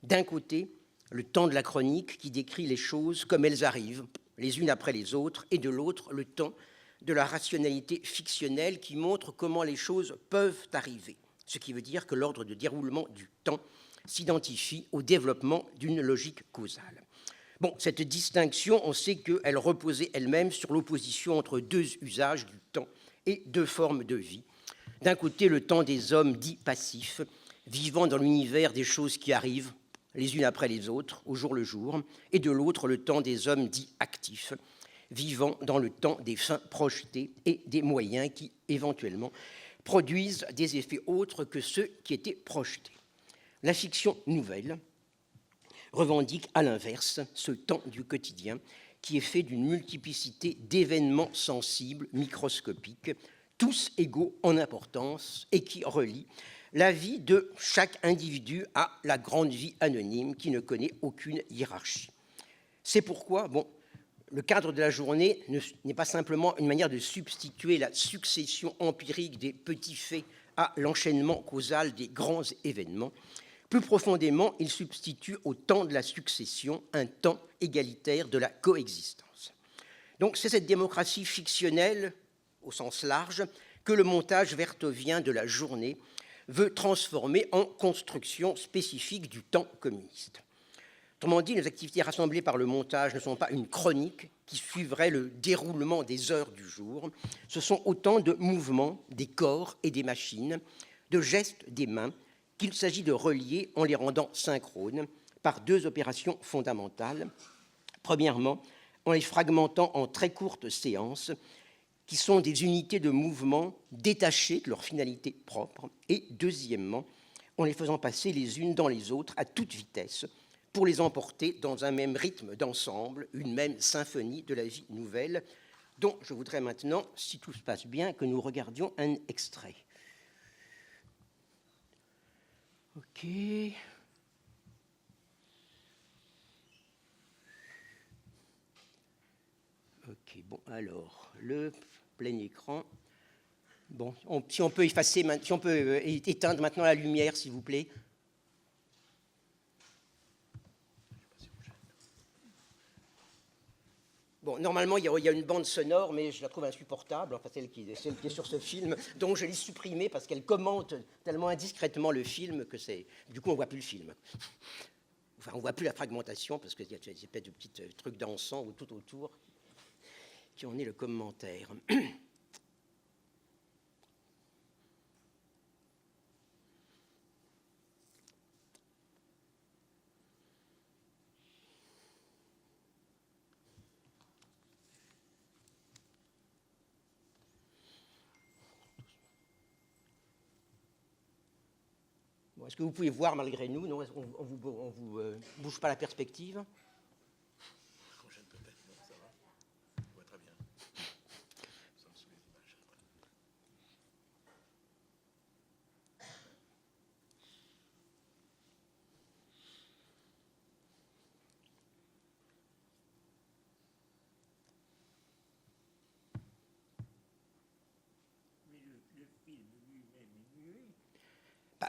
D'un côté, le temps de la chronique qui décrit les choses comme elles arrivent, les unes après les autres, et de l'autre, le temps de la rationalité fictionnelle qui montre comment les choses peuvent arriver, ce qui veut dire que l'ordre de déroulement du temps s'identifie au développement d'une logique causale. Bon, cette distinction, on sait qu'elle reposait elle-même sur l'opposition entre deux usages du temps et deux formes de vie. D'un côté, le temps des hommes dits passifs, vivant dans l'univers des choses qui arrivent, les unes après les autres, au jour le jour, et de l'autre, le temps des hommes dits actifs, vivant dans le temps des fins projetées et des moyens qui, éventuellement, produisent des effets autres que ceux qui étaient projetés. La fiction nouvelle revendique à l'inverse ce temps du quotidien qui est fait d'une multiplicité d'événements sensibles, microscopiques, tous égaux en importance et qui relie la vie de chaque individu à la grande vie anonyme qui ne connaît aucune hiérarchie. C'est pourquoi, le cadre de la journée n'est pas simplement une manière de substituer la succession empirique des petits faits à l'enchaînement causal des grands événements. Plus profondément, il substitue au temps de la succession un temps égalitaire de la coexistence. Donc c'est cette démocratie fictionnelle, au sens large, que le montage vertovien de la journée veut transformer en construction spécifique du temps communiste. Autrement dit, les activités rassemblées par le montage ne sont pas une chronique qui suivrait le déroulement des heures du jour. Ce sont autant de mouvements des corps et des machines, de gestes des mains, qu'il s'agit de relier en les rendant synchrones par deux opérations fondamentales. Premièrement, en les fragmentant en très courtes séances, qui sont des unités de mouvement détachées de leur finalité propre, et deuxièmement, en les faisant passer les unes dans les autres à toute vitesse, pour les emporter dans un même rythme d'ensemble, une même symphonie de la vie nouvelle, dont je voudrais maintenant, si tout se passe bien, que nous regardions un extrait. OK. OK, bon, alors, le plein écran. Bon, si on peut effacer, si on peut éteindre maintenant la lumière, s'il vous plaît. Bon, normalement, il y a une bande sonore, mais je la trouve insupportable, enfin celle qui est sur ce film, donc je l'ai supprimée parce qu'elle commente tellement indiscrètement le film que c'est... Du coup, on ne voit plus le film. Enfin, on ne voit plus la fragmentation parce qu'il y a des espèces de petits trucs dansants ou tout autour qui en est le commentaire. Bon, est-ce que vous pouvez voir malgré nous? Non, on vous bouge pas la perspective?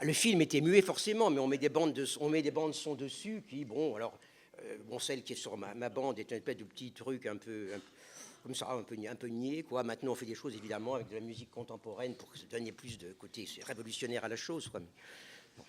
Le film était muet forcément, mais on met des bandes son dessus qui, bon, alors, celle qui est sur ma bande est un espèce de petit truc un peu comme ça, un peu niais, quoi. Maintenant, on fait des choses évidemment avec de la musique contemporaine pour donner plus de côté révolutionnaire à la chose, quoi. Mais, bon.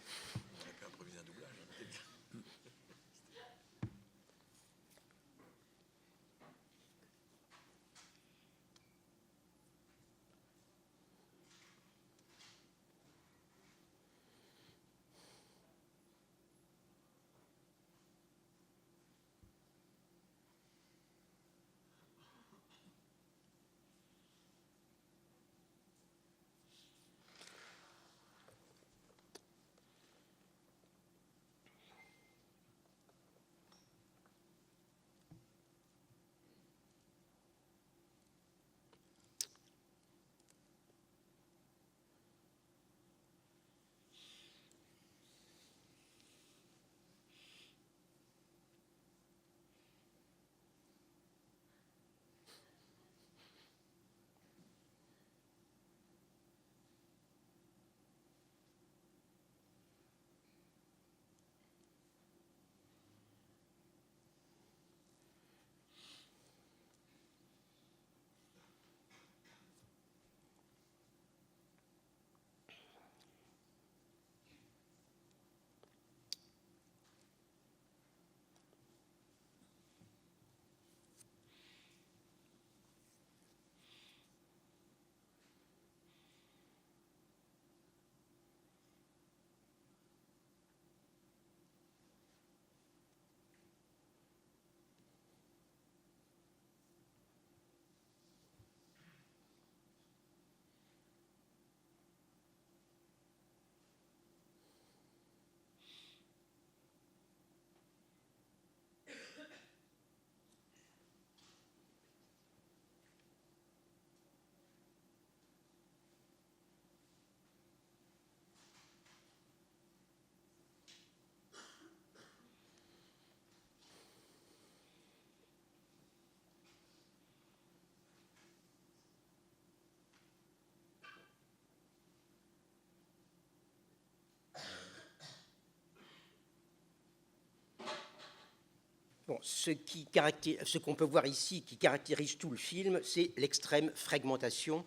ce qu'on peut voir ici, qui caractérise tout le film, c'est l'extrême fragmentation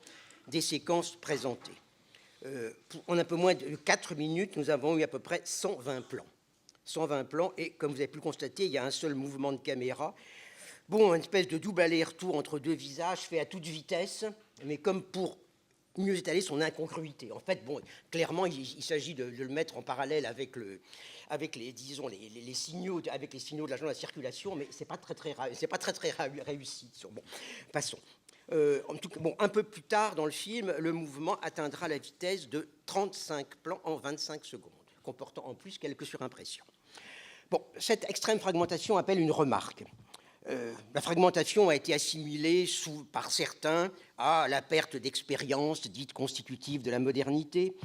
des séquences présentées. En un peu moins de 4 minutes, nous avons eu à peu près 120 plans. 120 plans, et comme vous avez pu le constater, il y a un seul mouvement de caméra. Bon, une espèce de double aller-retour entre deux visages fait à toute vitesse, mais comme pour mieux étaler son incongruité. En fait, bon, clairement, il s'agit de le mettre en parallèle avec les signaux de l'agent de la circulation, mais c'est pas très réussi. Bon, passons. En tout cas, bon, un peu plus tard dans le film, le mouvement atteindra la vitesse de 35 plans en 25 secondes, comportant en plus quelques surimpressions. Bon, cette extrême fragmentation appelle une remarque. La fragmentation a été assimilée par certains à la perte d'expérience dite constitutive de la modernité,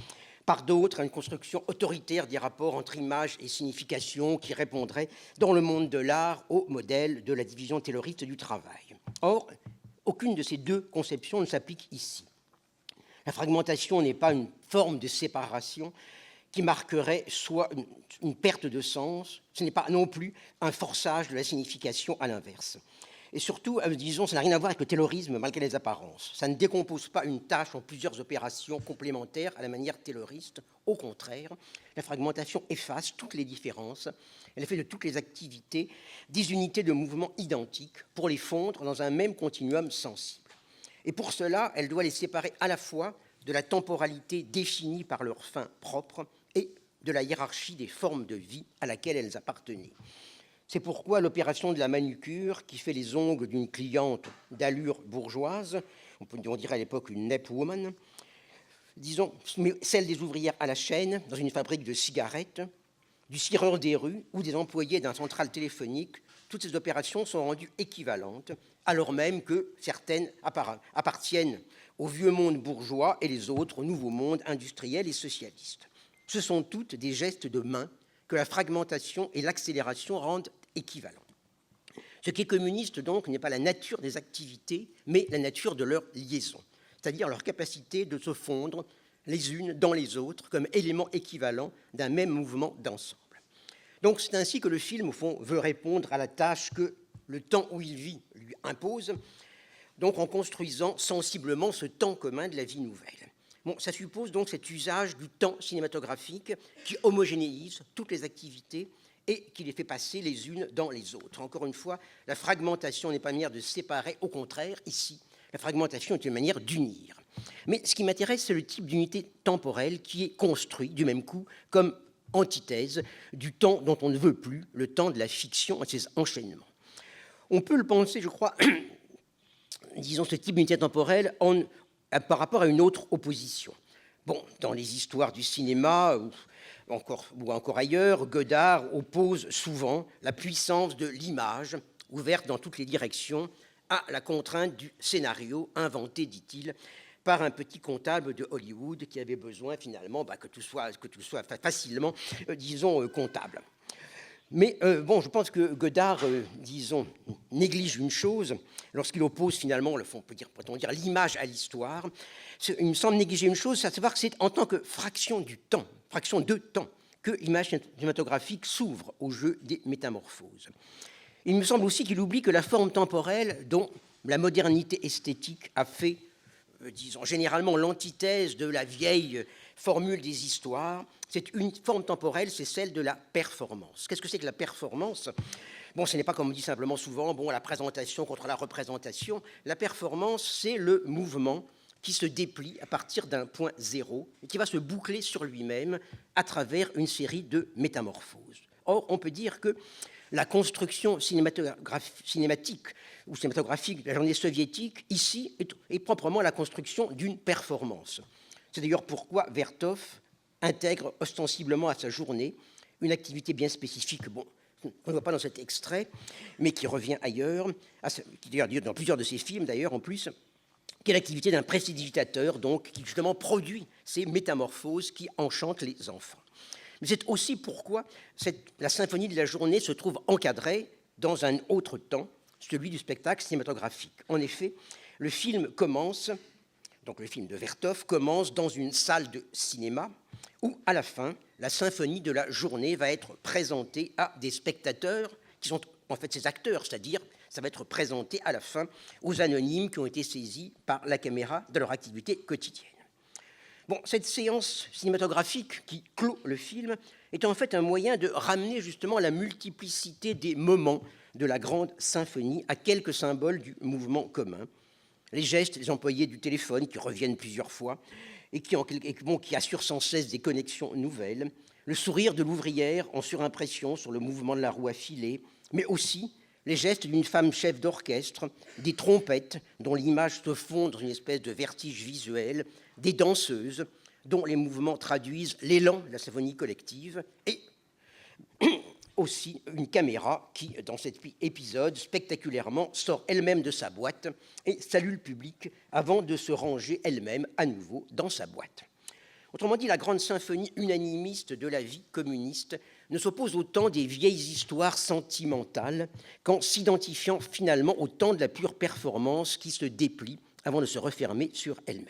par d'autres à une construction autoritaire des rapports entre image et signification qui répondrait dans le monde de l'art au modèle de la division tayloriste du travail. Or, aucune de ces deux conceptions ne s'applique ici. La fragmentation n'est pas une forme de séparation qui marquerait soit une perte de sens, ce n'est pas non plus un forçage de la signification à l'inverse. Et surtout, disons, ça n'a rien à voir avec le taylorisme malgré les apparences. Ça ne décompose pas une tâche en plusieurs opérations complémentaires à la manière tayloriste. Au contraire, la fragmentation efface toutes les différences. Elle fait de toutes les activités des unités de mouvement identiques pour les fondre dans un même continuum sensible. Et pour cela, elle doit les séparer à la fois de la temporalité définie par leur fin propre et de la hiérarchie des formes de vie à laquelle elles appartenaient. C'est pourquoi l'opération de la manucure, qui fait les ongles d'une cliente d'allure bourgeoise, on dirait à l'époque une Nep woman, disons, celle des ouvrières à la chaîne dans une fabrique de cigarettes, du cireur des rues ou des employés d'un central téléphonique, toutes ces opérations sont rendues équivalentes, alors même que certaines appartiennent au vieux monde bourgeois et les autres au nouveau monde industriel et socialiste. Ce sont toutes des gestes de main que la fragmentation et l'accélération rendent équivalents. Ce qui est communiste, donc, n'est pas la nature des activités, mais la nature de leur liaison, c'est-à-dire leur capacité de se fondre les unes dans les autres comme éléments équivalents d'un même mouvement d'ensemble. Donc c'est ainsi que le film, au fond, veut répondre à la tâche que le temps où il vit lui impose, donc en construisant sensiblement ce temps commun de la vie nouvelle. Bon, ça suppose donc cet usage du temps cinématographique qui homogénéise toutes les activités et qui les fait passer les unes dans les autres. Encore une fois, la fragmentation n'est pas une manière de séparer, au contraire, ici, la fragmentation est une manière d'unir. Mais ce qui m'intéresse, c'est le type d'unité temporelle qui est construit du même coup comme antithèse du temps dont on ne veut plus, le temps de la fiction et ses enchaînements. On peut le penser, je crois, disons, ce type d'unité temporelle par rapport à une autre opposition. Bon, dans les histoires du cinéma ou encore ailleurs, Godard oppose souvent la puissance de l'image, ouverte dans toutes les directions, à la contrainte du scénario, inventé, dit-il, par un petit comptable de Hollywood qui avait besoin finalement que tout soit facilement, disons, comptable. Mais bon, je pense que Godard, disons, néglige une chose lorsqu'il oppose finalement, peut-on dire, l'image à l'histoire. Il me semble négliger une chose, c'est à savoir que c'est en tant que fraction de temps, que l'image cinématographique s'ouvre au jeu des métamorphoses. Il me semble aussi qu'il oublie que la forme temporelle dont la modernité esthétique a fait, disons, généralement l'antithèse de la vieille formule des histoires, c'est une forme temporelle, c'est celle de la performance. Qu'est-ce que c'est que la performance ? Bon, ce n'est pas, comme on dit simplement souvent, la présentation contre la représentation. La performance, c'est le mouvement qui se déplie à partir d'un point zéro et qui va se boucler sur lui-même à travers une série de métamorphoses. Or, on peut dire que la construction cinématique ou cinématographique de la journée soviétique, ici, est proprement la construction d'une performance. C'est d'ailleurs pourquoi Vertov intègre ostensiblement à sa journée une activité bien spécifique, bon, qu'on ne voit pas dans cet extrait, mais qui revient ailleurs, qui d'ailleurs dans plusieurs de ses films d'ailleurs en plus, qui est l'activité d'un prestidigitateur, donc, qui justement produit ces métamorphoses qui enchantent les enfants. Mais c'est aussi pourquoi la symphonie de la journée se trouve encadrée dans un autre temps, celui du spectacle cinématographique. En effet, le film commence, donc le film de Vertov commence dans une salle de cinéma où, à la fin, la symphonie de la journée va être présentée à des spectateurs qui sont en fait ces acteurs, c'est-à-dire ça va être présenté à la fin aux anonymes qui ont été saisis par la caméra de leur activité quotidienne. Bon, cette séance cinématographique qui clôt le film est en fait un moyen de ramener justement la multiplicité des moments de la grande symphonie à quelques symboles du mouvement commun. Les gestes des employés du téléphone qui reviennent plusieurs fois et qui assurent sans cesse des connexions nouvelles, le sourire de l'ouvrière en surimpression sur le mouvement de la roue à filer, mais aussi les gestes d'une femme chef d'orchestre, des trompettes dont l'image se fond dans une espèce de vertige visuel, des danseuses dont les mouvements traduisent l'élan de la symphonie collective, et aussi une caméra qui, dans cet épisode, spectaculairement sort elle-même de sa boîte et salue le public avant de se ranger elle-même à nouveau dans sa boîte. Autrement dit, la grande symphonie unanimiste de la vie communiste ne s'oppose au temps des vieilles histoires sentimentales qu'en s'identifiant finalement au temps de la pure performance qui se déplie avant de se refermer sur elle-même.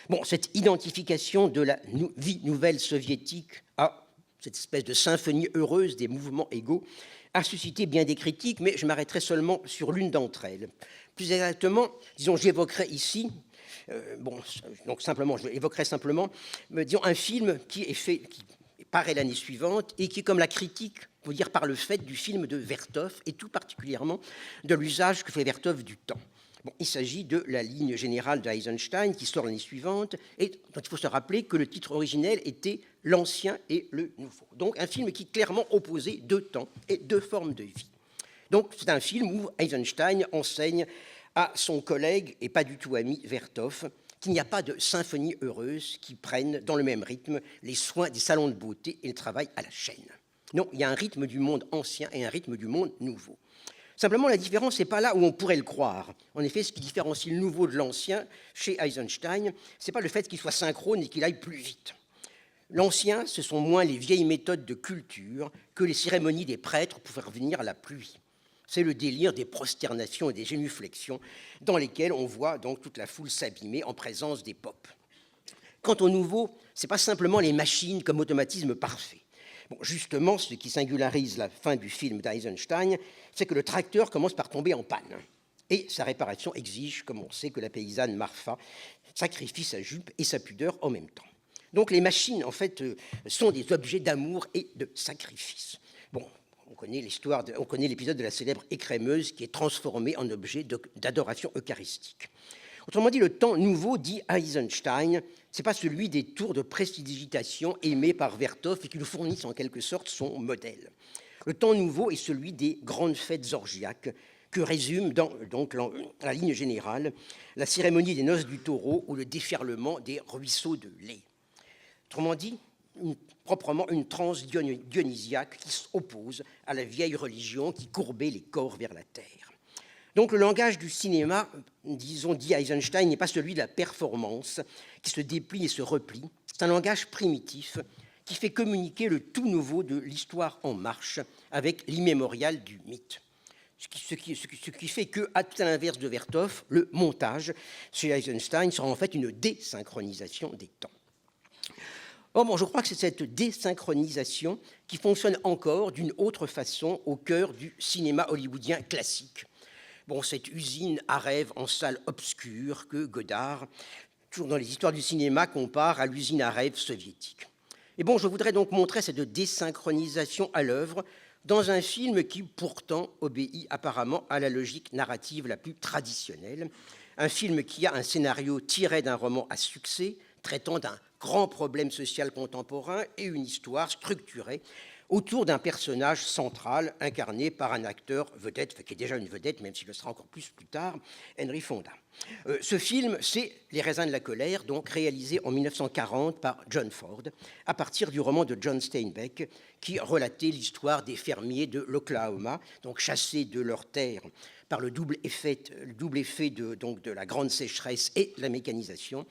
Bon, cette identification de la vie nouvelle soviétique à cette espèce de symphonie heureuse des mouvements égaux a suscité bien des critiques, mais je m'arrêterai seulement sur l'une d'entre elles. Plus exactement, disons, j'évoquerai ici, je évoquerai simplement, disons, un film qui paraît l'année suivante et qui est comme la critique, on peut dire, par le fait du film de Vertov et tout particulièrement de l'usage que fait Vertov du temps. Bon, il s'agit de La ligne générale d'Eisenstein qui sort l'année suivante et dont il faut se rappeler que le titre originel était L'Ancien et le Nouveau. Donc un film qui clairement opposait deux temps et deux formes de vie. Donc c'est un film où Eisenstein enseigne à son collègue et pas du tout ami Vertov qu'il n'y a pas de symphonie heureuse qui prenne dans le même rythme les soins des salons de beauté et le travail à la chaîne. Non, il y a un rythme du monde ancien et un rythme du monde nouveau. Simplement, la différence n'est pas là où on pourrait le croire. En effet, ce qui différencie le nouveau de l'ancien chez Eisenstein, ce n'est pas le fait qu'il soit synchrone et qu'il aille plus vite. L'ancien, ce sont moins les vieilles méthodes de culture que les cérémonies des prêtres pour faire venir la pluie. C'est le délire des prosternations et des génuflexions dans lesquelles on voit donc toute la foule s'abîmer en présence des popes. Quant au nouveau, ce n'est pas simplement les machines comme automatisme parfait. Bon, justement, ce qui singularise la fin du film d'Eisenstein, c'est que le tracteur commence par tomber en panne. Et sa réparation exige, comme on sait, que la paysanne Marfa sacrifie sa jupe et sa pudeur en même temps. Donc les machines, en fait, sont des objets d'amour et de sacrifice. Bon, on connaît l'épisode de la célèbre écrémeuse qui est transformée en objet d'adoration eucharistique. Autrement dit, le temps nouveau, dit Eisenstein, ce n'est pas celui des tours de prestidigitation aimés par Vertov et qui nous fournissent en quelque sorte son modèle. Le temps nouveau est celui des grandes fêtes orgiaques que résume dans la ligne générale la cérémonie des noces du taureau ou le déferlement des ruisseaux de lait. Autrement dit, proprement une transe dionysiaque qui s'oppose à la vieille religion qui courbait les corps vers la terre. Donc le langage du cinéma, disons, dit Eisenstein, n'est pas celui de la performance qui se déplie et se replie. C'est un langage primitif qui fait communiquer le tout nouveau de l'histoire en marche avec l'immémorial du mythe. Ce qui fait que, à tout à l'inverse de Vertov, le montage chez Eisenstein sera en fait une désynchronisation des temps. Or, bon, je crois que c'est cette désynchronisation qui fonctionne encore d'une autre façon au cœur du cinéma hollywoodien classique. Bon, cette usine à rêve en salle obscure que Godard, toujours dans les histoires du cinéma, compare à l'usine à rêve soviétique. Et bon, je voudrais donc montrer cette désynchronisation à l'œuvre dans un film qui, pourtant, obéit apparemment à la logique narrative la plus traditionnelle. Un film qui a un scénario tiré d'un roman à succès, traitant d'un grand problème social contemporain et une histoire structurée autour d'un personnage central incarné par un acteur vedette, qui est déjà une vedette, même s'il le sera encore plus tard, Henry Fonda. Ce film, c'est Les raisins de la colère, donc réalisé en 1940 par John Ford, à partir du roman de John Steinbeck, qui relatait l'histoire des fermiers de l'Oklahoma, donc chassés de leurs terres par le double effet de la grande sécheresse et la mécanisation,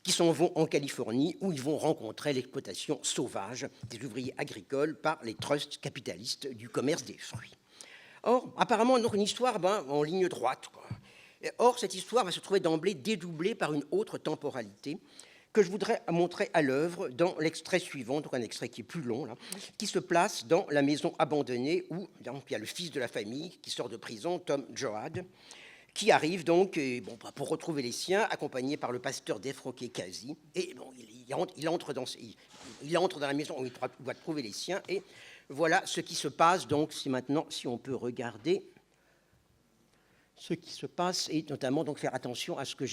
qui s'en vont en Californie, où ils vont rencontrer l'exploitation sauvage des ouvriers agricoles par les trusts capitalistes du commerce des fruits. Or, apparemment, donc, une histoire en ligne droite, quoi. Or, cette histoire va se trouver d'emblée dédoublée par une autre temporalité que je voudrais montrer à l'œuvre dans l'extrait suivant, donc un extrait qui est plus long, là, qui se place dans la maison abandonnée où donc, il y a le fils de la famille qui sort de prison, Tom Joad, qui arrive donc pour retrouver les siens, accompagné par le pasteur défroqué Kazi. Et bon, il entre dans la maison où il doit trouver les siens. Et voilà ce qui se passe. Donc, maintenant, si on peut regarder ce qui se passe, et notamment donc faire attention à ce que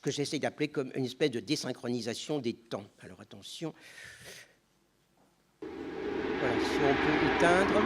j'essaie d'appeler comme une espèce de désynchronisation des temps. Alors, attention. Voilà, si on peut éteindre.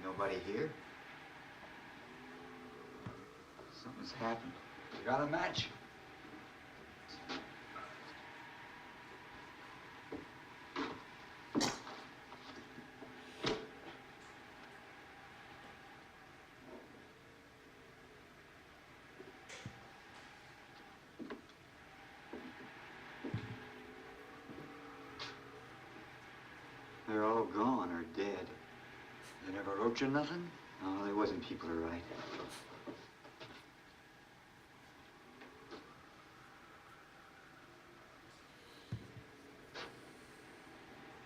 Nobody here? Something's happened. You got a match? They're all gone or dead. They never wrote you nothing? No, they wasn't people to write.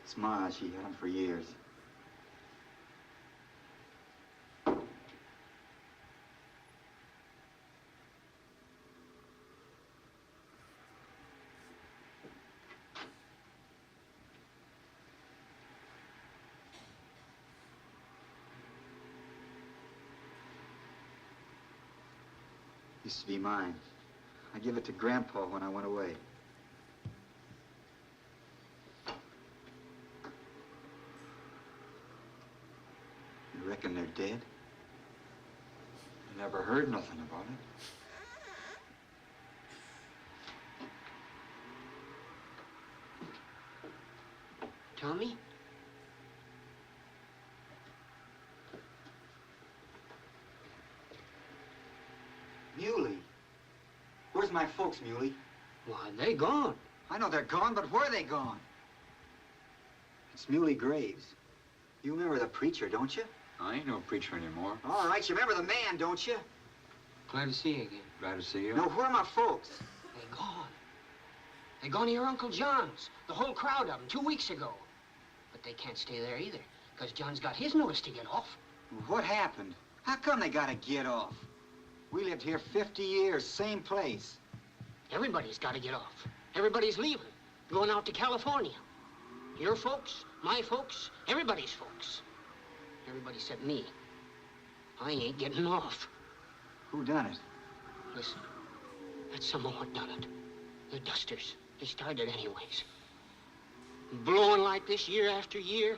It's Ma. She had them for years. Used to be mine. I gave it to Grandpa when I went away. You reckon they're dead? I never heard nothing about it. Tommy? Muley. Where's my folks, Muley? Why, they gone. I know they're gone, but where are they gone? It's Muley Graves. You remember the preacher, don't you? I ain't no preacher anymore. All right, you remember the man, don't you? Glad to see you again. Glad to see you. No, where are my folks? They gone. They gone to your Uncle John's. The whole crowd of them, 2 weeks ago. But they can't stay there either, because John's got his notice to get off. What happened? How come they gotta get off? We lived here 50 years, same place. Everybody's got to get off. Everybody's leaving, going out to California. Your folks, my folks, everybody's folks. Everybody except me. I ain't getting off. Who done it? Listen, that's someone what done it. The Dusters. They started anyways. Blowing like this year after year,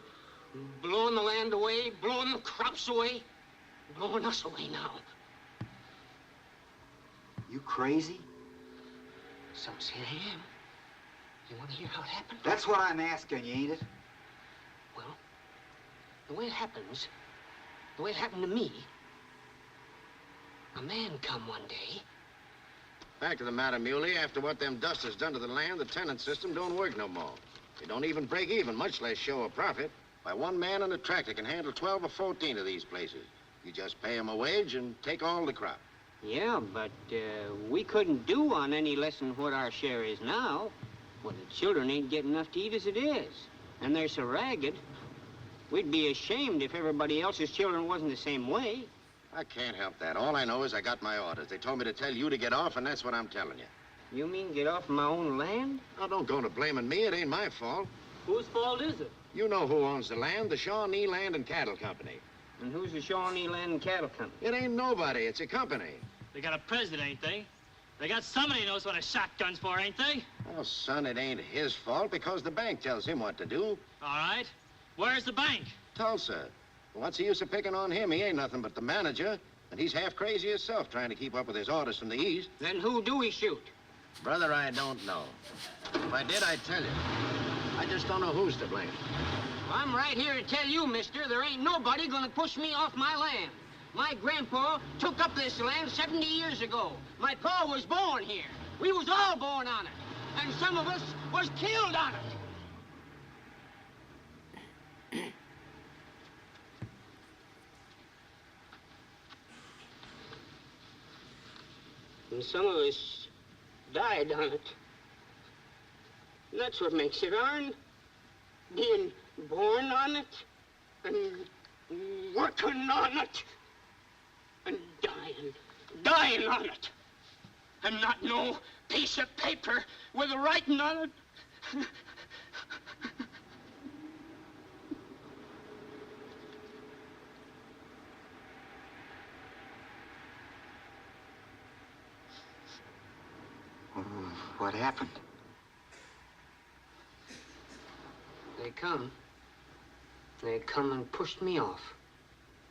blowing the land away, blowing the crops away, blowing us away now. You crazy? Some say I am. You want to hear how it happened? That's what I'm asking you, ain't it? Well, the way it happened to me, a man come one day. Fact of the matter, Muley, after what them dusters done to the land, the tenant system don't work no more. They don't even break even, much less show a profit. Why, one man on a tractor can handle 12 or 14 of these places. You just pay him a wage and take all the crop. Yeah, but we couldn't do on any less than what our share is now. Well, the children ain't getting enough to eat as it is. And they're so ragged, we'd be ashamed if everybody else's children wasn't the same way. I can't help that. All I know is I got my orders. They told me to tell you to get off, and that's what I'm telling you. You mean get off my own land? Now, don't go to blaming me. It ain't my fault. Whose fault is it? You know who owns the land, the Shawnee Land and Cattle Company. And who's the Shawnee Land and Cattle Company? It ain't nobody. It's a company. They got a president, ain't they? They got somebody who knows what a shotgun's for, ain't they? Oh, son, it ain't his fault because the bank tells him what to do. All right. Where's the bank? Tulsa. What's the use of picking on him? He ain't nothing but the manager. And he's half crazy himself trying to keep up with his orders from the east. Then who do we shoot? Brother, I don't know. If I did, I'd tell you. I just don't know who's to blame. Well, I'm right here to tell you, mister, there ain't nobody gonna push me off my land. My grandpa took up this land 70 years ago. My pa was born here. We was all born on it. And some of us was killed on it. And some of us died on it. And that's what makes it ourn. Being born on it, and working on it, and dying on it. And not no piece of paper with a writing on it. What happened? They come and pushed me off.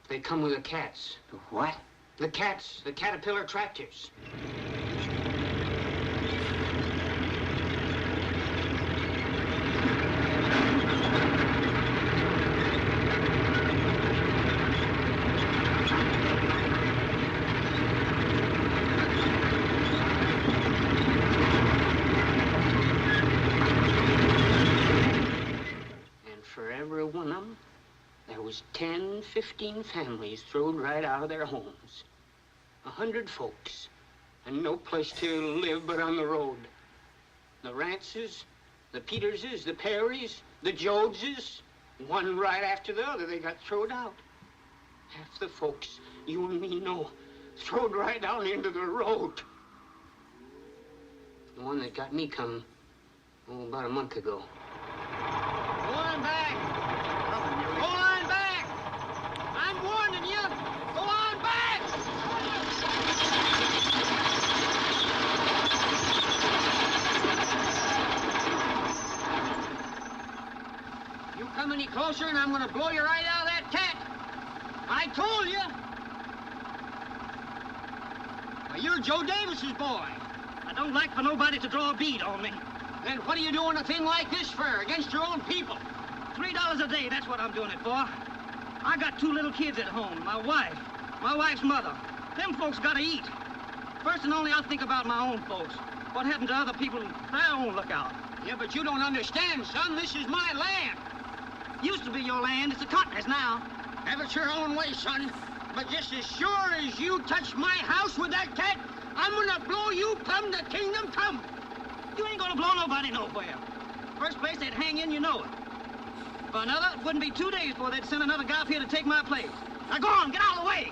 They come with the cats. The what? The cats, the Caterpillar tractors. Every one of them, there was 10, 15 families thrown right out of their homes. 100 folks, and no place to live but on the road. The Rances, the Peterses, the Perrys, the Joneses, one right after the other, they got thrown out. Half the folks you and me know, thrown right down into the road. The one that got me come, about a month ago. Go on back! Go on back! I'm warning you! Go on back! You come any closer and I'm gonna blow you right out of that cat! I told you! Well, you're Joe Davis's boy. I don't like for nobody to draw a bead on me. Then what are you doing a thing like this for, against your own people? $3 a day, that's what I'm doing it for. I got 2 little kids at home, my wife's mother. Them folks gotta eat. First and only, I'll think about my own folks. What happened to other people, their own lookout. Yeah, but you don't understand, son. This is my land. Used to be your land, it's the cottoners now. Have it your own way, son. But just as sure as you touch my house with that cat, I'm gonna blow you plumb to kingdom come. You ain't gonna blow nobody nowhere. First place, they'd hang in, you know it. For another, it wouldn't be 2 days before they'd send another guy up here to take my place. Now go on, get out of the way.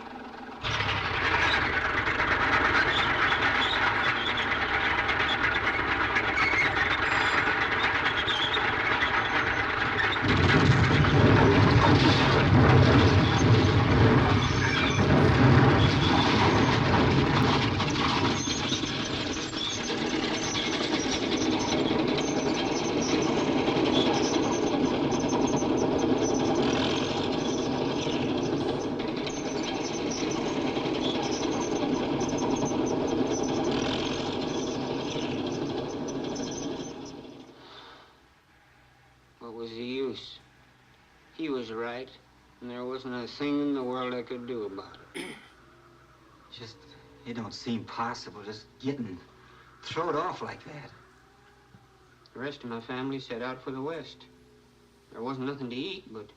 He was right, and there wasn't a thing in the world I could do about it. Just, it don't seem possible, just getting thrown off like that. The rest of my family set out for the West. There wasn't nothing to eat, but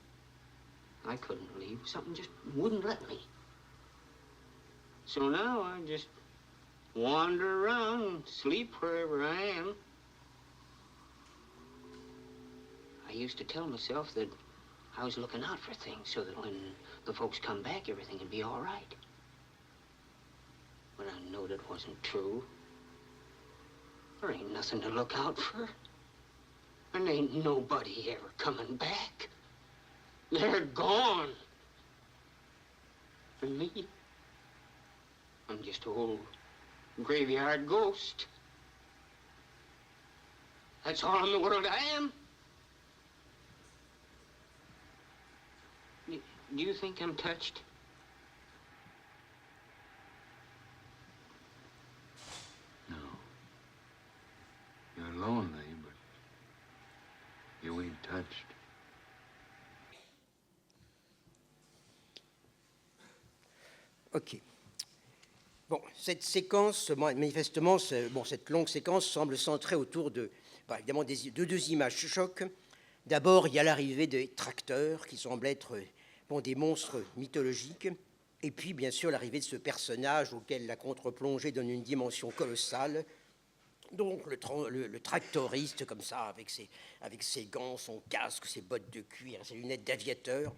I couldn't leave. Something just wouldn't let me. So now I just wander around and sleep wherever I am. I used to tell myself that I was looking out for things so that when the folks come back, everything would be all right. But I knowed it wasn't true. There ain't nothing to look out for. And ain't nobody ever coming back. They're gone. And me, I'm just an old graveyard ghost. That's all in the world I am. Do you think I'm touched? lonely, but you ain't touched. OK. Bon, cette séquence, manifestement, cette longue séquence semble centrée autour de, évidemment, de deux images choc. D'abord, il y a l'arrivée des tracteurs, qui semblent être des monstres mythologiques. Et puis, bien sûr, l'arrivée de ce personnage auquel la contre-plongée donne une dimension colossale. Donc, le tractoriste, comme ça, avec ses gants, son casque, ses bottes de cuir, ses lunettes d'aviateur,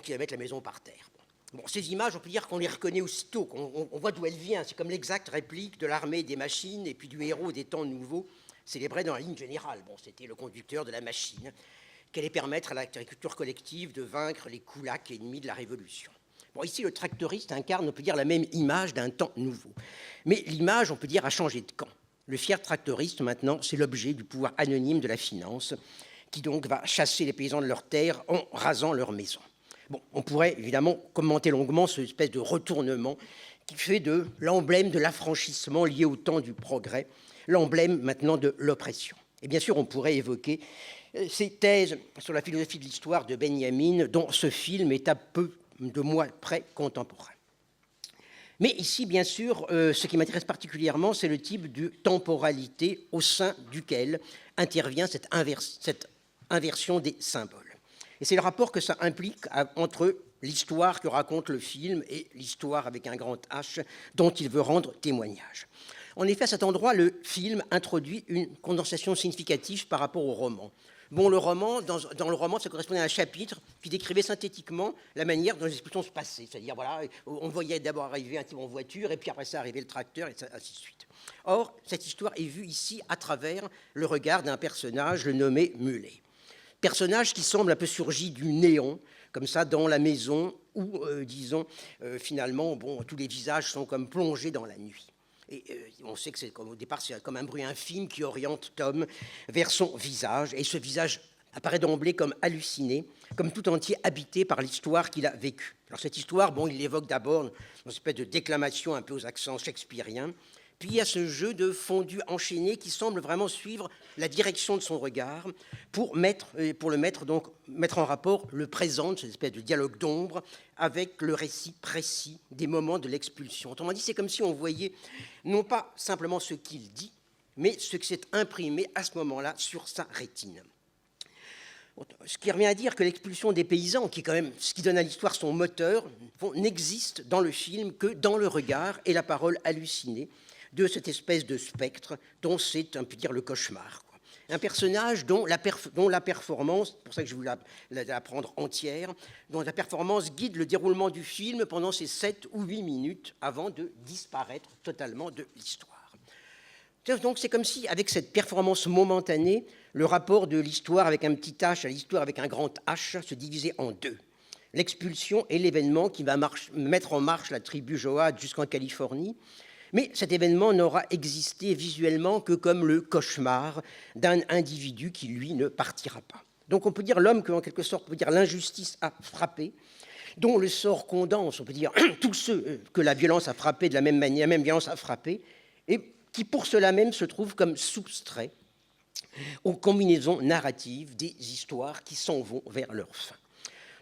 qui va mettre la maison par terre. Bon, ces images, on peut dire qu'on les reconnaît aussitôt, qu'on voit d'où elles viennent. C'est comme l'exacte réplique de l'armée des machines et puis du héros des temps nouveaux, célébré dans la ligne générale. Bon, c'était le conducteur de la machine, qui allait permettre à l'agriculture collective de vaincre les koulaks ennemis de la Révolution. Bon, ici, le tractoriste incarne, on peut dire, la même image d'un temps nouveau. Mais l'image, on peut dire, a changé de camp. Le fier tractoriste, maintenant, c'est l'objet du pouvoir anonyme de la finance, qui donc va chasser les paysans de leurs terres en rasant leurs maisons. Bon, on pourrait évidemment commenter longuement cette espèce de retournement qui fait de l'emblème de l'affranchissement lié au temps du progrès, l'emblème maintenant de l'oppression. Et bien sûr, on pourrait évoquer ces thèses sur la philosophie de l'histoire de Benjamin, dont ce film est à peu de mois près contemporain. Mais ici, bien sûr, ce qui m'intéresse particulièrement, c'est le type de temporalité au sein duquel intervient cette inversion des symboles. Et c'est le rapport que ça implique entre l'histoire que raconte le film et l'histoire avec un grand H dont il veut rendre témoignage. En effet, à cet endroit, le film introduit une condensation significative par rapport au roman. Bon, le roman, dans le roman, ça correspondait à un chapitre qui décrivait synthétiquement la manière dont les explosions se passaient. C'est-à-dire, voilà, on voyait d'abord arriver un type en voiture, et puis après ça arrivait le tracteur, et ainsi de suite. Or, cette histoire est vue ici à travers le regard d'un personnage, le nommé Muley. Personnage qui semble un peu surgi du néant, comme ça, dans la maison, où, finalement, tous les visages sont comme plongés dans la nuit. Et on sait que au départ, c'est comme un bruit infime qui oriente Tom vers son visage, et ce visage apparaît d'emblée comme halluciné, comme tout entier habité par l'histoire qu'il a vécue. Alors cette histoire, il l'évoque d'abord dans une espèce de déclamation un peu aux accents shakespeariens, puis il y a ce jeu de fondu enchaîné qui semble vraiment suivre la direction de son regard pour le mettre en rapport le présent, cette espèce de dialogue d'ombre, avec le récit précis des moments de l'expulsion. Autrement dit, c'est comme si on voyait non pas simplement ce qu'il dit, mais ce qui s'est imprimé à ce moment-là sur sa rétine. Ce qui revient à dire que l'expulsion des paysans, qui est quand même ce qui donne à l'histoire son moteur, n'existe dans le film que dans le regard et la parole hallucinée de cette espèce de spectre dont c'est, on peut dire, le cauchemar. Un personnage dont la performance, c'est pour ça que je voulais la prendre entière, dont la performance guide le déroulement du film pendant ces 7 ou 8 minutes avant de disparaître totalement de l'histoire. Donc c'est comme si, avec cette performance momentanée, le rapport de l'histoire avec un petit H à l'histoire avec un grand H se divisait en deux. L'expulsion est l'événement qui va mettre en marche la tribu Joad jusqu'en Californie, mais cet événement n'aura existé visuellement que comme le cauchemar d'un individu qui, lui, ne partira pas. Donc on peut dire l'homme que, en quelque sorte, on peut dire l'injustice a frappé, dont le sort condense, on peut dire, tous ceux que la violence a frappé de la même manière, la même violence a frappé, et qui pour cela même se trouvent comme soustraits aux combinaisons narratives des histoires qui s'en vont vers leur fin.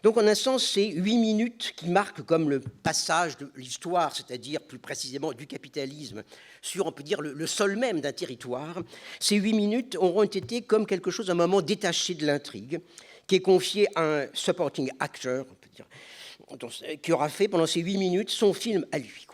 Donc, en un sens, c'est 8 minutes qui marquent comme le passage de l'histoire, c'est-à-dire plus précisément du capitalisme, sur, on peut dire, le sol même d'un territoire. Ces 8 minutes auront été comme quelque chose, un moment détaché de l'intrigue, qui est confié à un supporting actor, on peut dire, qui aura fait pendant ces 8 minutes son film à lui.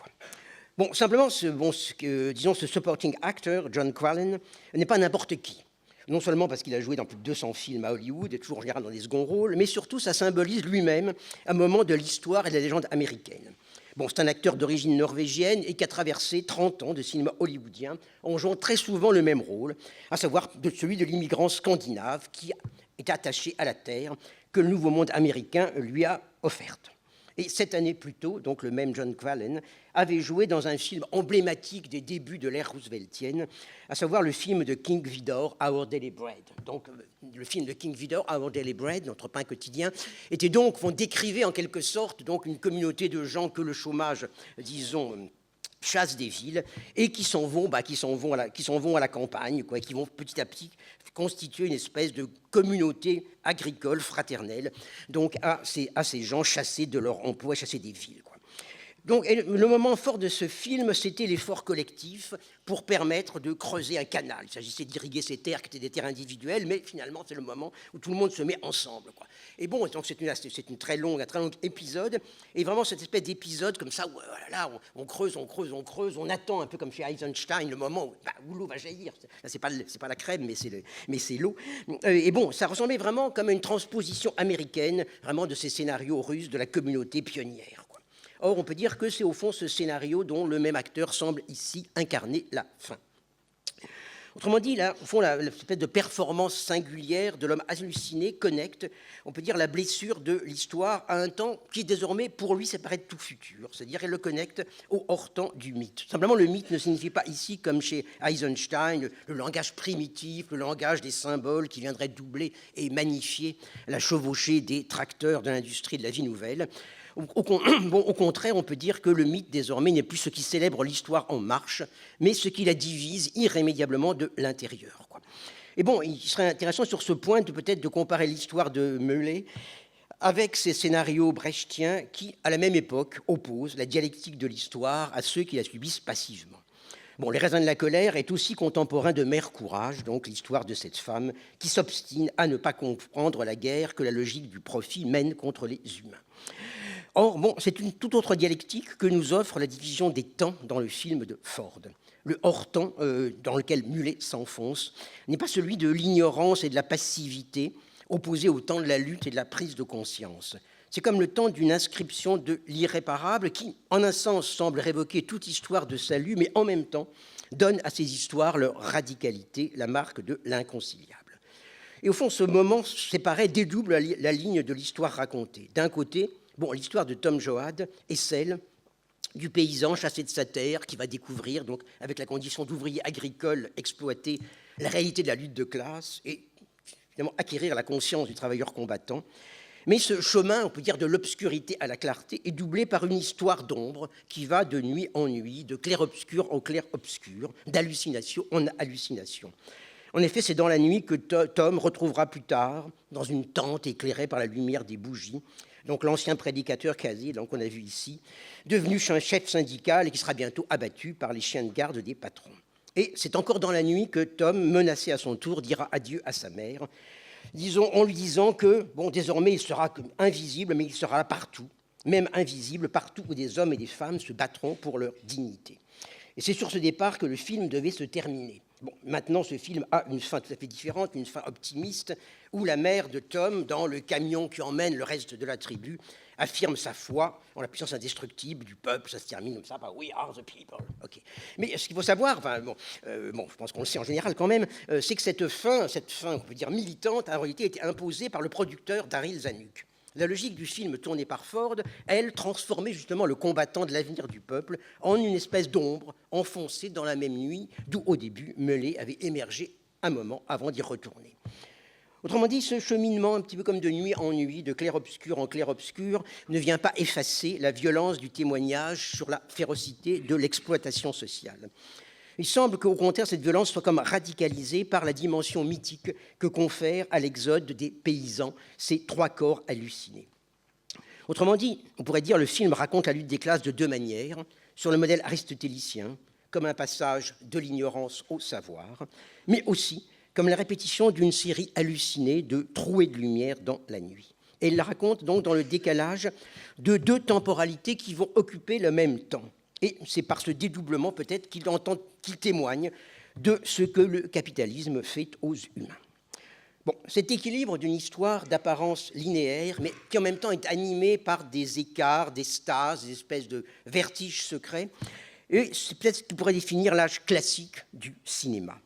Bon, simplement, ce supporting actor, John Quallen, n'est pas n'importe qui. Non seulement parce qu'il a joué dans plus de 200 films à Hollywood, et toujours en général dans des seconds rôles, mais surtout ça symbolise lui-même un moment de l'histoire et de la légende américaine. Bon, c'est un acteur d'origine norvégienne et qui a traversé 30 ans de cinéma hollywoodien en jouant très souvent le même rôle, à savoir celui de l'immigrant scandinave qui est attaché à la terre que le nouveau monde américain lui a offerte. Et 7 années plus tôt, donc le même John Quallen avait joué dans un film emblématique des débuts de l'ère rooseveltienne, à savoir le film de King Vidor, Our Daily Bread. Donc, le film de King Vidor, Our Daily Bread, notre pain quotidien, était donc, décrivait en quelque sorte donc une communauté de gens que le chômage, disons, chassent des villes et qui s'en vont à la campagne, quoi, qui vont petit à petit constituer une espèce de communauté agricole fraternelle, donc à ces gens chassés de leur emploi, chassés des villes, quoi. Donc, le moment fort de ce film, c'était l'effort collectif pour permettre de creuser un canal. Il s'agissait d'irriguer ces terres qui étaient des terres individuelles, mais finalement, c'est le moment où tout le monde se met ensemble, quoi. Et bon, donc c'est un très long épisode, et vraiment cette espèce d'épisode comme ça, où voilà, on creuse, on attend un peu comme chez Eisenstein le moment où l'eau va jaillir. C'est pas la crème, mais c'est l'eau. Et bon, ça ressemblait vraiment comme à une transposition américaine, vraiment de ces scénarios russes de la communauté pionnière. Or, on peut dire que c'est au fond ce scénario dont le même acteur semble ici incarner la fin. Autrement dit, là, au fond, l'espèce de performance singulière de l'homme halluciné connecte, on peut dire, la blessure de l'histoire à un temps qui, désormais, pour lui, paraît tout futur. C'est-à-dire qu'elle le connecte au hors-temps du mythe. Simplement, le mythe ne signifie pas ici, comme chez Eisenstein, le langage primitif, le langage des symboles qui viendrait doubler et magnifier la chevauchée des tracteurs de l'industrie de la vie nouvelle. Au contraire, on peut dire que le mythe, désormais, n'est plus ce qui célèbre l'histoire en marche, mais ce qui la divise irrémédiablement de l'intérieur, quoi. Et bon, il serait intéressant sur ce point peut-être de comparer l'histoire de Meulet avec ces scénarios brechtiens qui, à la même époque, opposent la dialectique de l'histoire à ceux qui la subissent passivement. Bon, Les raisins de la colère est aussi contemporain de Mère Courage, donc l'histoire de cette femme qui s'obstine à ne pas comprendre la guerre que la logique du profit mène contre les humains. Or, bon, c'est une toute autre dialectique que nous offre la division des temps dans le film de Ford. Le hors-temps dans lequel Meulet s'enfonce n'est pas celui de l'ignorance et de la passivité, opposé au temps de la lutte et de la prise de conscience. C'est comme le temps d'une inscription de l'irréparable qui, en un sens, semble révoquer toute histoire de salut, mais en même temps donne à ces histoires leur radicalité, la marque de l'inconciliable. Et au fond, ce moment séparé dédouble la ligne de l'histoire racontée. D'un côté, bon, l'histoire de Tom Joad est celle du paysan chassé de sa terre qui va découvrir, donc, avec la condition d'ouvrier agricole exploité, la réalité de la lutte de classe et finalement acquérir la conscience du travailleur combattant. Mais ce chemin, on peut dire de l'obscurité à la clarté, est doublé par une histoire d'ombre qui va de nuit en nuit, de clair-obscur en clair-obscur, d'hallucination en hallucination. En effet, c'est dans la nuit que Tom retrouvera plus tard, dans une tente éclairée par la lumière des bougies, donc l'ancien prédicateur Casey, qu'on a vu ici, devenu chef syndical et qui sera bientôt abattu par les chiens de garde des patrons. Et c'est encore dans la nuit que Tom, menacé à son tour, dira adieu à sa mère, en lui disant que, bon, désormais, il sera invisible, mais il sera là partout, même invisible, partout où des hommes et des femmes se battront pour leur dignité. Et c'est sur ce départ que le film devait se terminer. Bon, maintenant, ce film a une fin tout à fait différente, une fin optimiste, où la mère de Tom, dans le camion qui emmène le reste de la tribu, affirme sa foi en la puissance indestructible du peuple. Ça se termine comme ça par « We are the people ». Okay. Mais ce qu'il faut savoir, je pense qu'on le sait en général quand même, c'est que cette fin, on peut dire militante, a en réalité été imposée par le producteur Daryl Zanuck. La logique du film tourné par Ford, elle, transformait justement le combattant de l'avenir du peuple en une espèce d'ombre enfoncée dans la même nuit d'où, au début, Meulet avait émergé un moment avant d'y retourner. Autrement dit, ce cheminement, un petit peu comme de nuit en nuit, de clair-obscur en clair-obscur, ne vient pas effacer la violence du témoignage sur la férocité de l'exploitation sociale. Il semble qu'au contraire, cette violence soit comme radicalisée par la dimension mythique que confère à l'exode des paysans, ces trois corps hallucinés. Autrement dit, on pourrait dire que le film raconte la lutte des classes de deux manières, sur le modèle aristotélicien, comme un passage de l'ignorance au savoir, mais aussi comme la répétition d'une série hallucinée de trouées de lumière dans la nuit. Et il la raconte donc dans le décalage de deux temporalités qui vont occuper le même temps. Et c'est par ce dédoublement peut-être qu'il témoigne de ce que le capitalisme fait aux humains. Bon, cet équilibre d'une histoire d'apparence linéaire, mais qui en même temps est animée par des écarts, des stases, des espèces de vertiges secrets, et c'est peut-être ce qui pourrait définir l'âge classique du cinéma.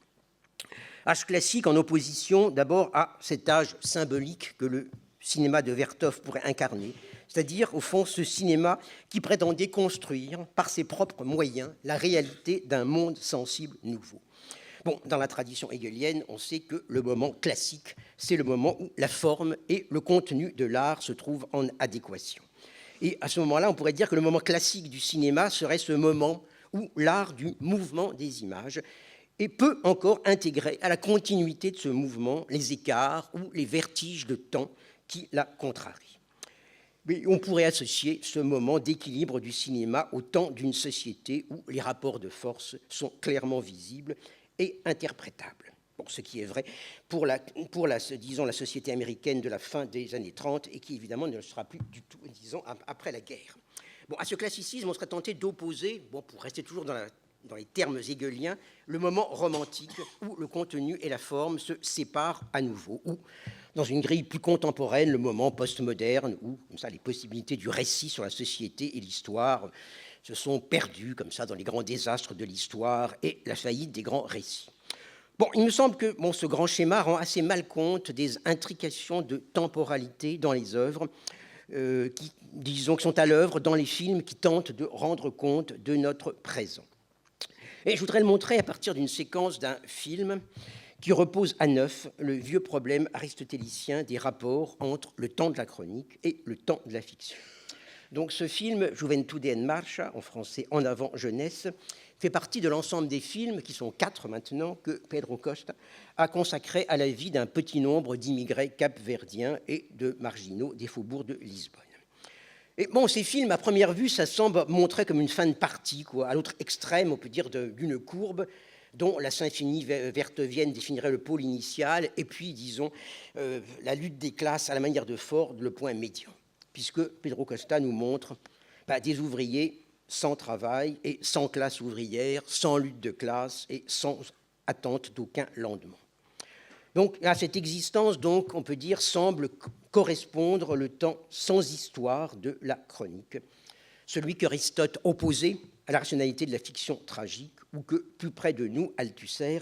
Âge classique en opposition d'abord à cet âge symbolique que le cinéma de Vertov pourrait incarner, c'est-à-dire, au fond, ce cinéma qui prétendait construire, par ses propres moyens, la réalité d'un monde sensible nouveau. Bon, dans la tradition hegelienne, on sait que le moment classique, c'est le moment où la forme et le contenu de l'art se trouvent en adéquation. Et à ce moment-là, on pourrait dire que le moment classique du cinéma serait ce moment ou l'art du mouvement des images, et peut encore intégrer à la continuité de ce mouvement les écarts ou les vertiges de temps qui la contrarient. Mais on pourrait associer ce moment d'équilibre du cinéma au temps d'une société où les rapports de force sont clairement visibles et interprétables. Bon, ce qui est vrai pour disons, la société américaine de la fin des années 30 et qui, évidemment, ne le sera plus du tout, disons, après la guerre. Bon, à ce classicisme, on serait tenté d'opposer, bon, pour rester toujours dans les termes hegeliens, le moment romantique où le contenu et la forme se séparent à nouveau, ou, dans une grille plus contemporaine, le moment postmoderne où, comme ça, les possibilités du récit sur la société et l'histoire se sont perdues, comme ça, dans les grands désastres de l'histoire et la faillite des grands récits. Bon, il me semble que ce grand schéma rend assez mal compte des intrications de temporalité dans les œuvres, qui sont à l'œuvre dans les films qui tentent de rendre compte de notre présent. Et je voudrais le montrer à partir d'une séquence d'un film qui repose à neuf le vieux problème aristotélicien des rapports entre le temps de la chronique et le temps de la fiction. Donc ce film, Juventude en Marcha, en français En avant jeunesse, fait partie de l'ensemble des films, qui sont 4 maintenant, que Pedro Costa a consacré à la vie d'un petit nombre d'immigrés capverdiens et de marginaux des faubourgs de Lisbonne. Et bon, ces films, à première vue, ça semble montrer comme une fin de partie, quoi, à l'autre extrême, on peut dire, d'une courbe dont la symphonie vertevienne définirait le pôle initial, et puis, disons, la lutte des classes à la manière de Ford, le point médian, puisque Pedro Costa nous montre des ouvriers sans travail et sans classe ouvrière, sans lutte de classe et sans attente d'aucun lendemain. Donc, à cette existence, donc, on peut dire, semble correspondre le temps sans histoire de la chronique, celui qu'Aristote opposait à la rationalité de la fiction tragique, ou que, plus près de nous, Althusser,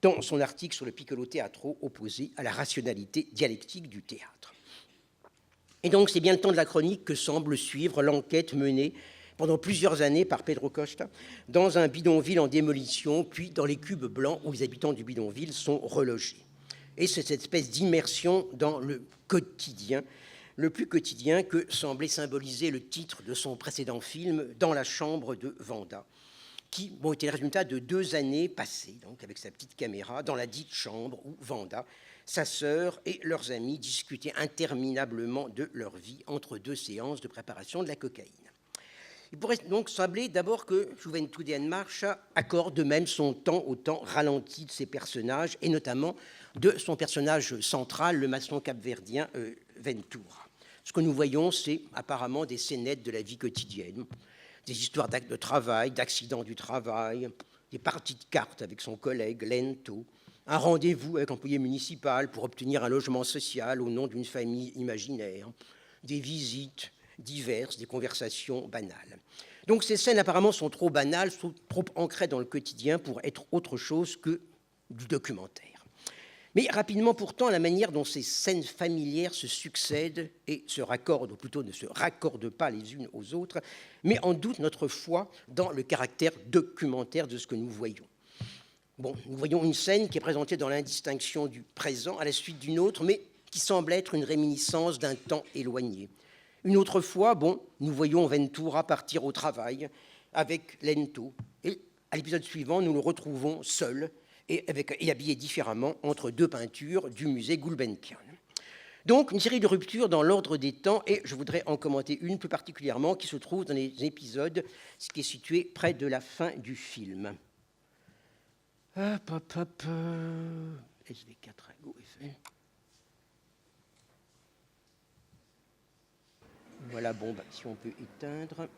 dans son article sur le piccolo teatro, opposait à la rationalité dialectique du théâtre. Et donc, c'est bien le temps de la chronique que semble suivre l'enquête menée pendant plusieurs années par Pedro Costa dans un bidonville en démolition, puis dans les cubes blancs où les habitants du bidonville sont relogés. Et c'est cette espèce d'immersion dans le quotidien, le plus quotidien que semblait symboliser le titre de son précédent film, Dans la chambre de Vanda, qui était le résultat de 2 années passées, donc avec sa petite caméra, dans la dite chambre où Vanda, sa sœur et leurs amis discutaient interminablement de leur vie entre 2 séances de préparation de la cocaïne. Il pourrait donc sembler d'abord que Juventude en Marcha accorde de même son temps au temps ralenti de ses personnages, et notamment de son personnage central, le maçon capverdien Ventura. Ce que nous voyons, c'est apparemment des scénettes de la vie quotidienne, des histoires d'actes de travail, d'accidents du travail, des parties de cartes avec son collègue Lento, un rendez-vous avec l'employé municipal pour obtenir un logement social au nom d'une famille imaginaire, des visites diverses, des conversations banales. Donc ces scènes apparemment sont trop banales, sont trop ancrées dans le quotidien pour être autre chose que du documentaire. Mais rapidement pourtant, la manière dont ces scènes familières se succèdent et se raccordent, ou plutôt ne se raccordent pas les unes aux autres, met en doute notre foi dans le caractère documentaire de ce que nous voyons. Bon, nous voyons une scène qui est présentée dans l'indistinction du présent à la suite d'une autre, mais qui semble être une réminiscence d'un temps éloigné. Une autre fois, nous voyons Ventura partir au travail avec Lento. Et à l'épisode suivant, nous le retrouvons seul et habillé différemment entre 2 peintures du musée Gulbenkian. Donc, une série de ruptures dans l'ordre des temps, et je voudrais en commenter une plus particulièrement qui se trouve dans les épisodes, ce qui est situé près de la fin du film. SV4, go, effet. Voilà, si on peut éteindre.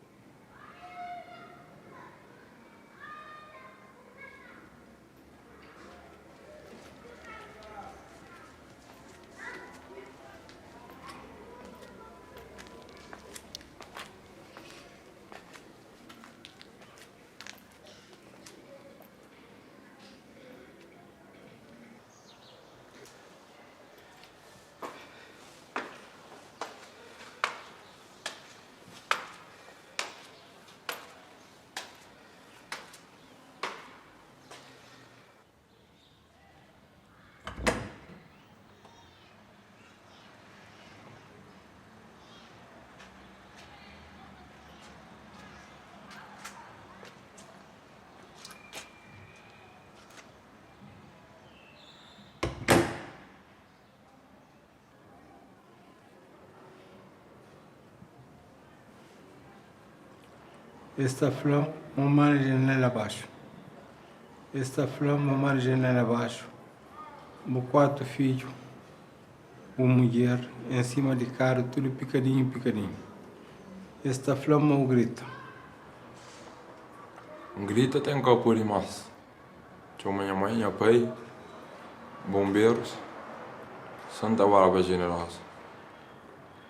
Esta flor, uma janela abaixo. Esta flor, uma janela abaixo. O quarto filho, uma mulher, em cima de carro, tudo picadinho, picadinho. Esta flor, uma grita. Grita tem que pôr mais. Tinha minha mãe, minha pai, bombeiros, Santa Bárbara Generosa.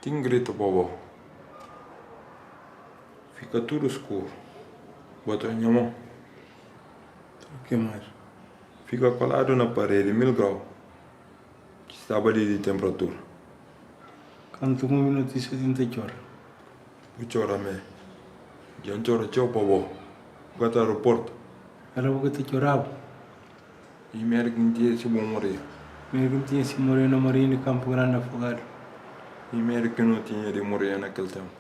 Tem grita, bobo. Fica tudo escuro. Bota a minha mão. O que mais? Fica colado na parede, 1000 graus. Que estava ali de temperatura. Quando tu me notícia de inte chora. O chora me. Já chora tchau, bobo. Gata aeroporto. Era o que te chorava. E merda que não tinha esse bom morrer. Mesmo que tinha se morrer na Marinha de Campo Grande afogado. E merda que não tinha de morrer naquele tempo.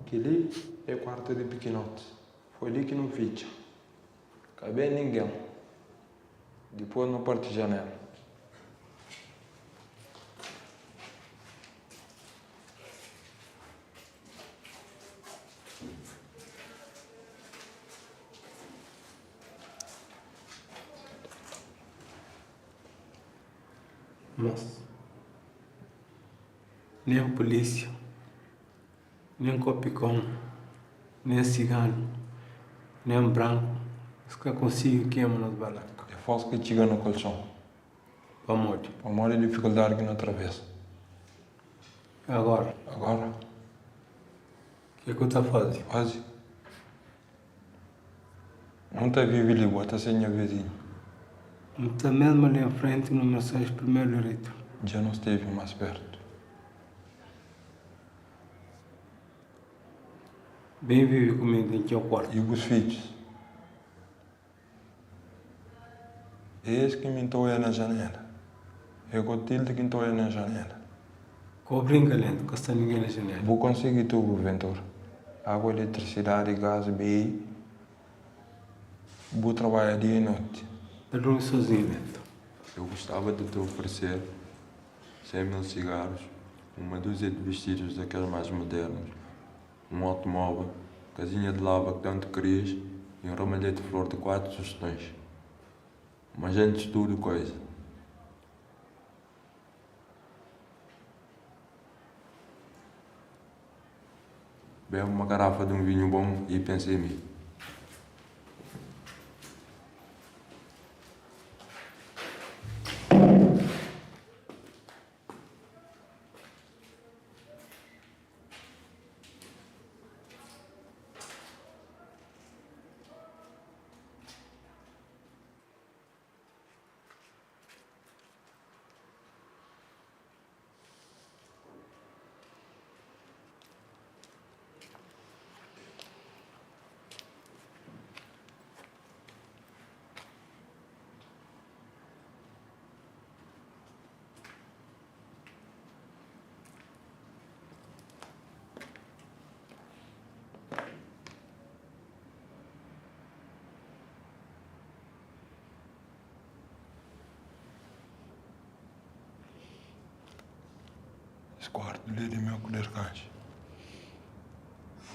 Aquele é o quarto de pequenote. Foi ali que não ficha. Cabe ninguém. Depois não parte de janela. Mas nem a polícia, nem copicão, nem cigano, nem branco, os que consigam queimar nas balas. É falso que chega no colchão. Para morte. Para morrer é dificuldade que não atravessa. Agora, Agora, o que é que eu estou fazendo? quase. Não está vivo ali, bota sem minha vizinha. Não está mesmo ali em frente no mensagem primeiro direito. Já não esteve mais perto. Bem vive comigo em que é o quarto. E os filhos? Esse que me entoia na janela. É o tilde que entoia na janela. Cobrinca lento, que está ninguém na janela. Vou conseguir tudo, Ventura. Água, eletricidade, gás, BI. Vou trabalhar dia e noite. Eu dormi sozinho lento. Eu gostava de te oferecer 100.000 cigarros, uma dúzia de vestidos daqueles mais modernos, um automóvel, casinha de lava que tanto querias e um ramalhete de flor de 4 sugestões. Mas antes de tudo, coisa. Bebe uma garrafa de um vinho bom e pense em mim. Esse quarto ali é meu colher caixa.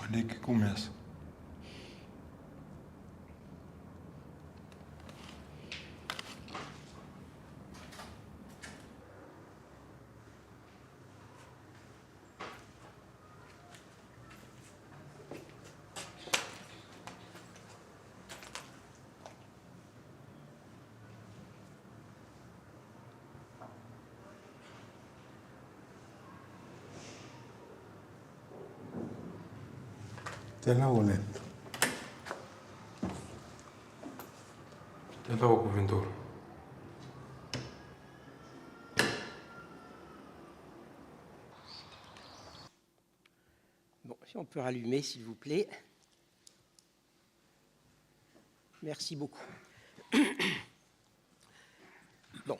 Ali que começa. Até lá o lento. Tenta o Ventura. Bon, si on peut rallumer, s'il vous plaît. Merci beaucoup. Bon,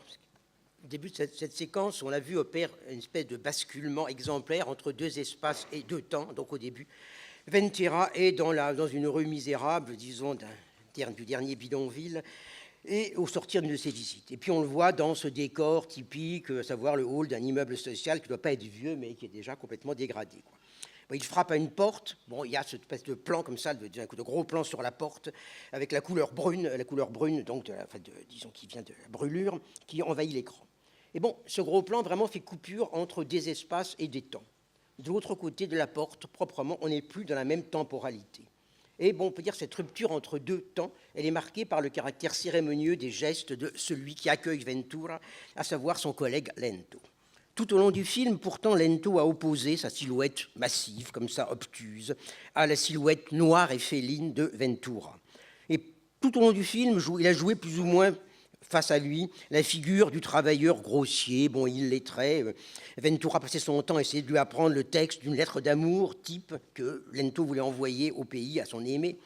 début de cette séquence, on l'a vu, opère une espèce de basculement exemplaire entre deux espaces et deux temps. Donc au début, Ventura est dans une rue misérable, disons, du dernier bidonville, et au sortir d'une de ses visites. Et puis on le voit dans ce décor typique, à savoir le hall d'un immeuble social qui ne doit pas être vieux, mais qui est déjà complètement dégradé, quoi. Bon, il frappe à une porte. Bon, il y a cette espèce de plan comme ça, de gros plan sur la porte, avec la couleur brune donc disons qui vient de la brûlure, qui envahit l'écran. Et bon, ce gros plan vraiment fait coupure entre des espaces et des temps. De l'autre côté de la porte, proprement, on n'est plus dans la même temporalité. Et bon, on peut dire que cette rupture entre deux temps, elle est marquée par le caractère cérémonieux des gestes de celui qui accueille Ventura, à savoir son collègue Lento. Tout au long du film, pourtant, Lento a opposé sa silhouette massive, comme ça, obtuse, à la silhouette noire et féline de Ventura. Et tout au long du film, il a joué plus ou moins face à lui la figure du travailleur grossier, bon, illettré. Ventura passait son temps à essayer de lui apprendre le texte d'une lettre d'amour type que Lento voulait envoyer au pays à son aimé.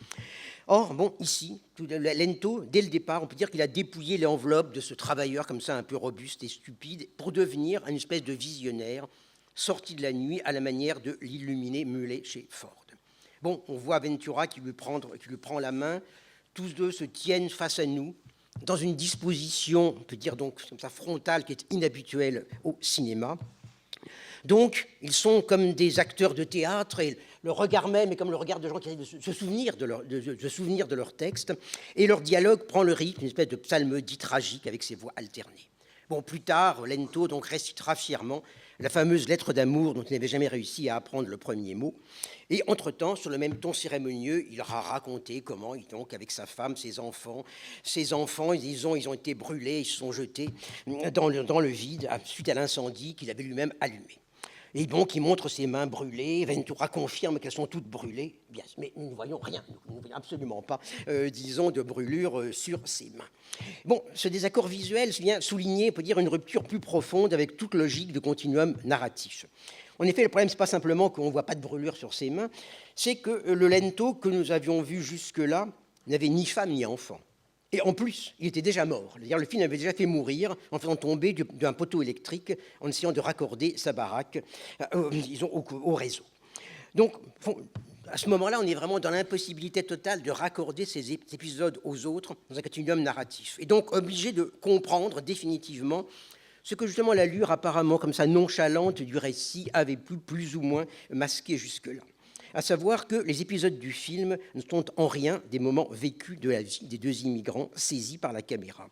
Or, bon, ici, Lento, dès le départ, on peut dire qu'il a dépouillé l'enveloppe de ce travailleur comme ça, un peu robuste et stupide, pour devenir une espèce de visionnaire sorti de la nuit à la manière de l'illuminé Muley chez Ford. Bon, on voit Ventura qui lui prend la main. Tous deux se tiennent face à nous, dans une disposition, on peut dire donc comme ça, frontale, qui est inhabituelle au cinéma. Donc, ils sont comme des acteurs de théâtre, et le regard même est comme le regard de gens qui essayent de se souvenir de leur texte, et leur dialogue prend le rythme, une espèce de psalmodie tragique avec ses voix alternées. Bon, plus tard, Lento donc récitera fièrement la fameuse lettre d'amour dont il n'avait jamais réussi à apprendre le premier mot. Et entre-temps, sur le même ton cérémonieux, il aura raconté comment, donc, avec sa femme, ses enfants, ils ont été brûlés, ils se sont jetés dans le vide suite à l'incendie qu'il avait lui-même allumé. Et donc, il montre ses mains brûlées. Ventura confirme qu'elles sont toutes brûlées. Bien, mais nous ne voyons rien, nous ne voyons absolument pas, disons, de brûlure sur ses mains. Bon, ce désaccord visuel vient souligner, on peut dire, une rupture plus profonde avec toute logique de continuum narratif. En effet, le problème, ce n'est pas simplement qu'on ne voit pas de brûlure sur ses mains, c'est que le Lento que nous avions vu jusque-là n'avait ni femme ni enfant. Et en plus, il était déjà mort. C'est-à-dire, le film avait déjà fait mourir en faisant tomber d'un poteau électrique en essayant de raccorder sa baraque disons, au réseau. Donc, à ce moment-là, on est vraiment dans l'impossibilité totale de raccorder ces épisodes aux autres dans un continuum narratif. Et donc, obligé de comprendre définitivement ce que justement l'allure apparemment comme ça nonchalante du récit avait pu plus ou moins masquer jusque-là. À savoir que les épisodes du film ne sont en rien des moments vécus de la vie des deux immigrants saisis par la caméra.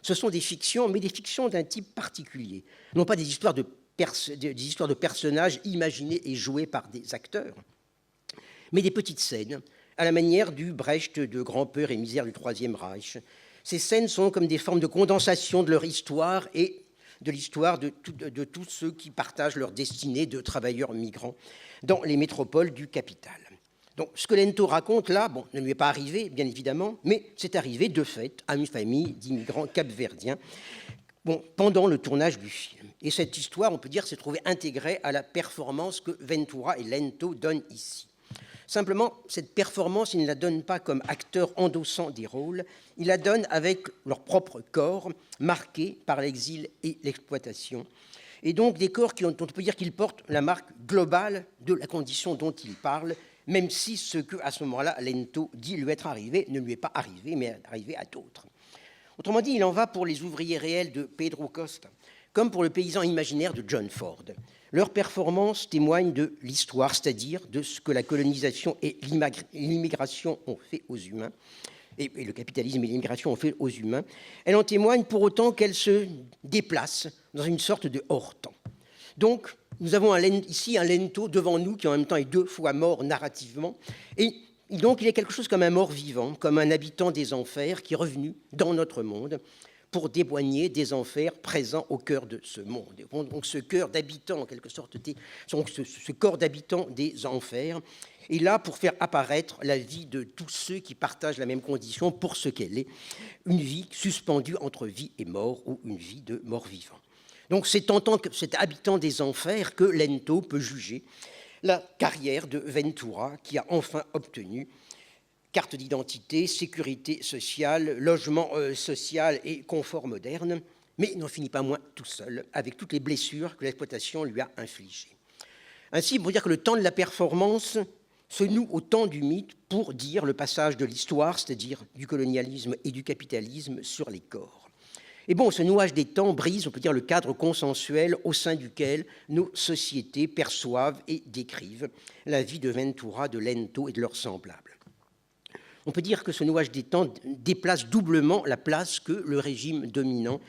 Ce sont des fictions, mais des fictions d'un type particulier, non pas des histoires de personnages imaginés et joués par des acteurs, mais des petites scènes, à la manière du Brecht de Grand-Peur et misère du Troisième Reich. Ces scènes sont comme des formes de condensation de leur histoire et de l'histoire de tous ceux qui partagent leur destinée de travailleurs migrants dans les métropoles du capital. Donc, ce que Lento raconte là, bon, ne lui est pas arrivé, bien évidemment, mais c'est arrivé de fait à une famille d'immigrants capverdiens pendant le tournage du film. Et cette histoire, on peut dire, s'est trouvée intégrée à la performance que Ventura et Lento donnent ici. Simplement, cette performance, ils ne la donnent pas comme acteurs endossant des rôles, ils la donnent avec leur propre corps, marqué par l'exil et l'exploitation. Et donc des corps dont on peut dire qu'ils portent la marque globale de la condition dont ils parlent, même si ce que, à ce moment-là, Lento dit lui être arrivé ne lui est pas arrivé, mais est arrivé à d'autres. Autrement dit, il en va pour les ouvriers réels de Pedro Costa, comme pour le paysan imaginaire de John Ford. Leur performance témoigne de l'histoire, c'est-à-dire de ce que la colonisation et l'immigration ont fait aux humains, et le capitalisme et l'immigration ont fait aux humains. Elle en témoigne pour autant qu'elle se déplace dans une sorte de hors-temps. Donc, nous avons ici un Lento devant nous qui en même temps est deux fois mort narrativement, et donc il y a quelque chose comme un mort vivant, comme un habitant des enfers qui est revenu dans notre monde pour témoigner des enfers présents au cœur de ce monde. Donc ce cœur d'habitant, en quelque sorte, ce corps d'habitant des enfers, est là pour faire apparaître la vie de tous ceux qui partagent la même condition pour ce qu'elle est, une vie suspendue entre vie et mort, ou une vie de mort-vivant. Donc c'est en tant que cet habitant des enfers que Lento peut juger la carrière de Ventura, qui a enfin obtenu carte d'identité, sécurité sociale, logement social et confort moderne, mais il n'en finit pas moins tout seul, avec toutes les blessures que l'exploitation lui a infligées. Ainsi, on peut dire que le temps de la performance se noue au temps du mythe pour dire le passage de l'histoire, c'est-à-dire du colonialisme et du capitalisme, sur les corps. Et bon, ce nouage des temps brise, on peut dire, le cadre consensuel au sein duquel nos sociétés perçoivent et décrivent la vie de Ventura, de Lento et de leurs semblables. On peut dire que ce nouage des temps déplace doublement la place que le régime dominant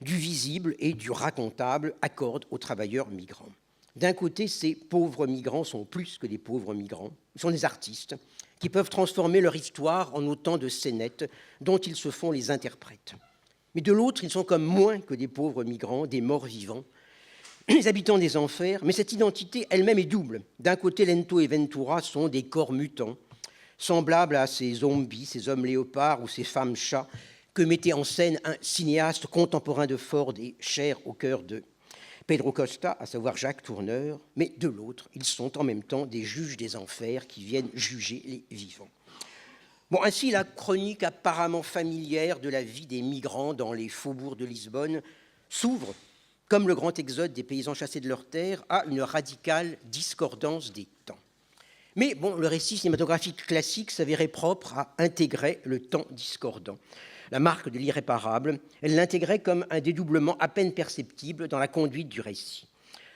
du visible et du racontable accorde aux travailleurs migrants. D'un côté, ces pauvres migrants sont plus que des pauvres migrants, ils sont des artistes qui peuvent transformer leur histoire en autant de scénettes dont ils se font les interprètes. Mais de l'autre, ils sont comme moins que des pauvres migrants, des morts vivants, les habitants des enfers, mais cette identité elle-même est double. D'un côté, Lento et Ventura sont des corps mutants, semblables à ces zombies, ces hommes léopards ou ces femmes chats que mettait en scène un cinéaste contemporain de Ford et cher au cœur de Pedro Costa, à savoir Jacques Tourneur, mais de l'autre, ils sont en même temps des juges des enfers qui viennent juger les vivants. Bon, ainsi, la chronique apparemment familière de la vie des migrants dans les faubourgs de Lisbonne s'ouvre, comme le grand exode des paysans chassés de leurs terres, à une radicale discordance des temps. Mais bon, le récit cinématographique classique s'avérait propre à intégrer le temps discordant. La marque de l'irréparable, elle l'intégrait comme un dédoublement à peine perceptible dans la conduite du récit.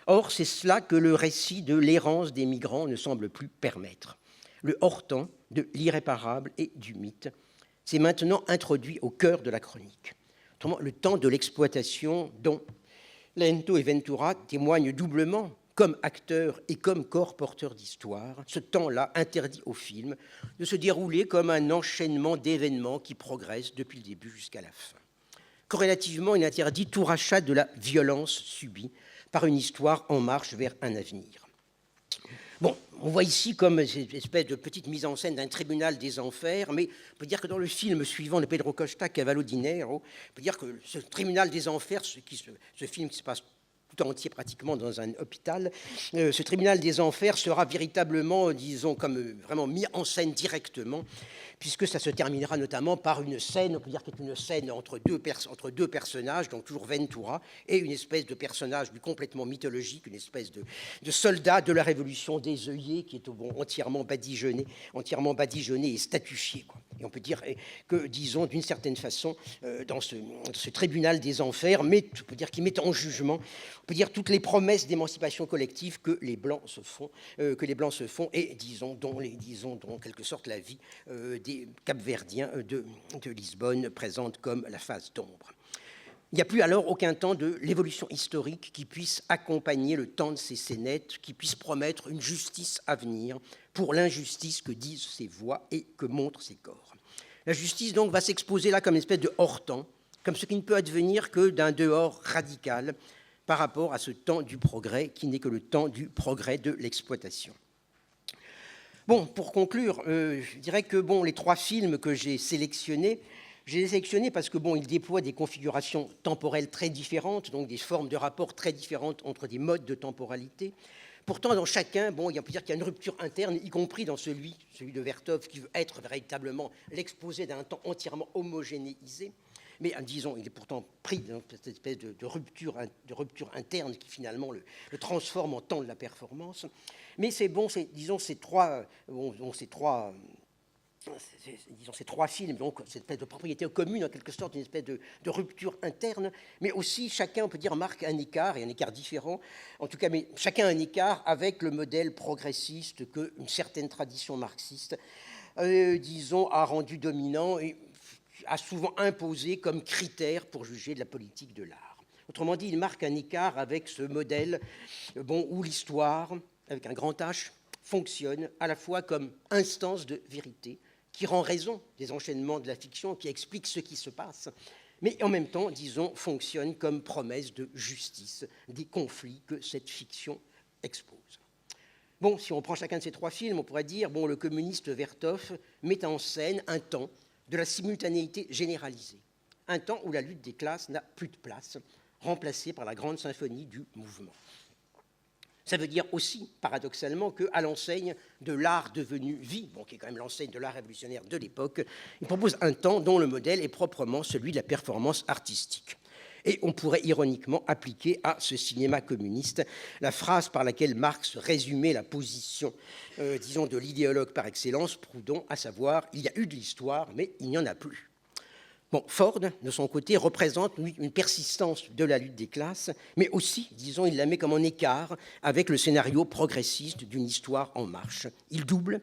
Or, c'est cela que le récit de l'errance des migrants ne semble plus permettre. Le hors-temps de l'irréparable et du mythe s'est maintenant introduit au cœur de la chronique. Autrement, le temps de l'exploitation dont Lento et Ventura témoignent doublement comme acteurs et comme corps porteurs d'histoire, ce temps-là interdit au film de se dérouler comme un enchaînement d'événements qui progressent depuis le début jusqu'à la fin. Corrélativement, il interdit tout rachat de la violence subie par une histoire en marche vers un avenir. Bon, on voit ici comme cette espèce de petite mise en scène d'un tribunal des enfers, mais on peut dire que dans le film suivant de Pedro Costa, Cavallo di Nero, on peut dire que ce tribunal des enfers, ce film qui se passe tout entier pratiquement dans un hôpital, ce tribunal des enfers sera véritablement, disons, comme vraiment mis en scène directement, puisque ça se terminera notamment par une scène, on peut dire que c'est une scène entre deux personnages, donc toujours Ventura, et une espèce de personnage complètement mythologique, une espèce de soldat de la Révolution des œillets qui est entièrement badigeonné et statufié, quoi. Et on peut dire que, disons, d'une certaine façon, dans ce tribunal des enfers, on peut dire qu'il met en jugement, on peut dire toutes les promesses d'émancipation collective que les Blancs se font, et disons, dont en quelque sorte la vie des Capverdiens de Lisbonne présente comme la face d'ombre. Il n'y a plus alors aucun temps de l'évolution historique qui puisse accompagner le temps de ces scénettes, qui puisse promettre une justice à venir pour l'injustice que disent ces voix et que montrent ces corps. La justice donc va s'exposer là comme une espèce de hors-temps, comme ce qui ne peut advenir que d'un dehors radical par rapport à ce temps du progrès qui n'est que le temps du progrès de l'exploitation. Bon, pour conclure, je dirais que les trois films que j'ai sélectionnés parce que ils déploient des configurations temporelles très différentes, donc des formes de rapport très différentes entre des modes de temporalité. Pourtant, dans chacun, on peut dire qu'il y a une rupture interne, y compris dans celui de Vertov, qui veut être véritablement l'exposé d'un temps entièrement homogénéisé. Mais disons, il est pourtant pris dans cette espèce de rupture interne qui finalement le transforme en temps de la performance. Mais ces trois films, donc cette espèce de propriété commune, en quelque sorte, une espèce de rupture interne, mais aussi chacun, on peut dire, marque un écart, et un écart différent, en tout cas, mais chacun un écart avec le modèle progressiste qu'une certaine tradition marxiste, a rendu dominant et a souvent imposé comme critère pour juger de la politique de l'art. Autrement dit, il marque un écart avec ce modèle où l'histoire, avec un grand H, fonctionne à la fois comme instance de vérité, qui rend raison des enchaînements de la fiction, qui explique ce qui se passe, mais en même temps, disons, fonctionne comme promesse de justice des conflits que cette fiction expose. Bon, si on prend chacun de ces trois films, on pourrait dire, le communiste Vertov met en scène un temps de la simultanéité généralisée, un temps où la lutte des classes n'a plus de place, remplacée par la grande symphonie du mouvement. Ça veut dire aussi, paradoxalement, qu'à l'enseigne de l'art devenu vie, qui est quand même l'enseigne de l'art révolutionnaire de l'époque, il propose un temps dont le modèle est proprement celui de la performance artistique. Et on pourrait ironiquement appliquer à ce cinéma communiste la phrase par laquelle Marx résumait la position, disons, de l'idéologue par excellence, Proudhon, à savoir « il y a eu de l'histoire, mais il n'y en a plus ». Bon, Ford, de son côté, représente lui, une persistance de la lutte des classes, mais aussi, disons, il la met comme en écart avec le scénario progressiste d'une histoire en marche. Il double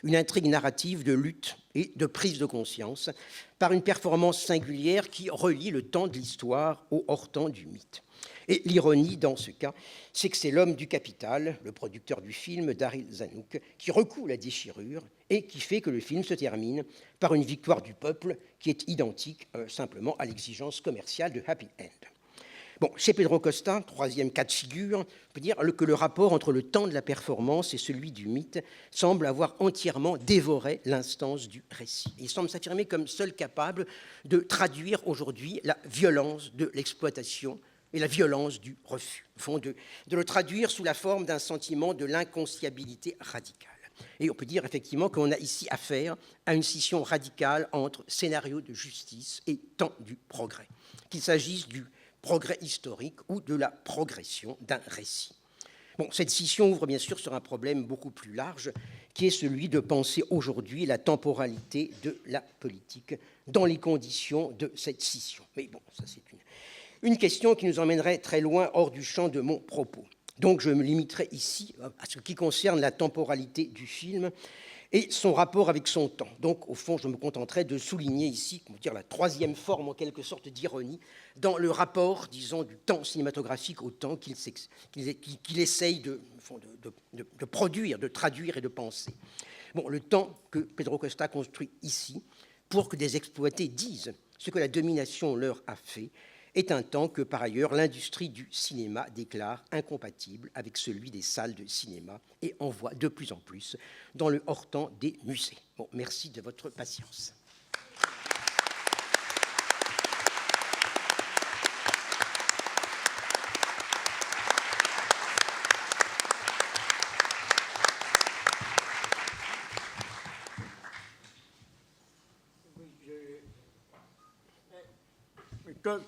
une intrigue narrative de lutte et de prise de conscience par une performance singulière qui relie le temps de l'histoire au hors-temps du mythe. Et l'ironie, dans ce cas, c'est que c'est l'homme du capital, le producteur du film, Daryl Zanuck, qui recoue la déchirure et qui fait que le film se termine par une victoire du peuple qui est identique simplement à l'exigence commerciale de Happy End. Bon, chez Pedro Costa, troisième cas de figure, on peut dire que le rapport entre le temps de la performance et celui du mythe semble avoir entièrement dévoré l'instance du récit. Il semble s'affirmer comme seul capable de traduire aujourd'hui la violence de l'exploitation et la violence du refus, au fond, de le traduire sous la forme d'un sentiment de l'inconsciabilité radicale. Et on peut dire effectivement qu'on a ici affaire à une scission radicale entre scénario de justice et temps du progrès, qu'il s'agisse du progrès historique ou de la progression d'un récit. Bon, cette scission ouvre bien sûr sur un problème beaucoup plus large, qui est celui de penser aujourd'hui la temporalité de la politique dans les conditions de cette scission. Mais bon, ça c'est une question qui nous emmènerait très loin hors du champ de mon propos. Donc je me limiterai ici à ce qui concerne la temporalité du film et son rapport avec son temps. Donc, au fond, je me contenterai de souligner ici, comment dire, la troisième forme, en quelque sorte, d'ironie, dans le rapport, disons, du temps cinématographique au temps qu'il essaye de produire, de traduire et de penser. Bon, le temps que Pedro Costa construit ici, pour que des exploités disent ce que la domination leur a fait, est un temps que, par ailleurs, l'industrie du cinéma déclare incompatible avec celui des salles de cinéma et envoie de plus en plus dans le hors-temps des musées. Bon, merci de votre patience.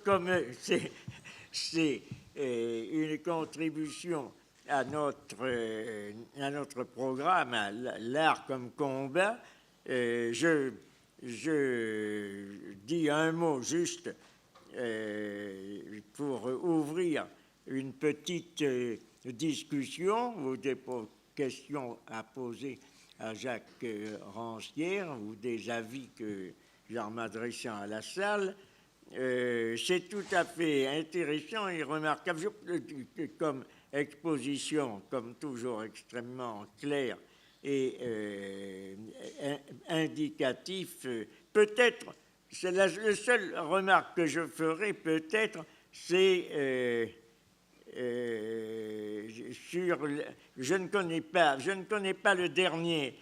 Comme c'est une contribution à notre programme, à l'art comme combat, je dis un mot juste pour ouvrir une petite discussion ou des questions à poser à Jacques Rancière ou des avis que j'en m'adressant à la salle. C'est tout à fait intéressant et remarquable comme exposition, comme toujours extrêmement clair et indicatif. Peut-être, c'est la seule remarque que je ferai, peut-être, c'est sur... Je ne connais pas le dernier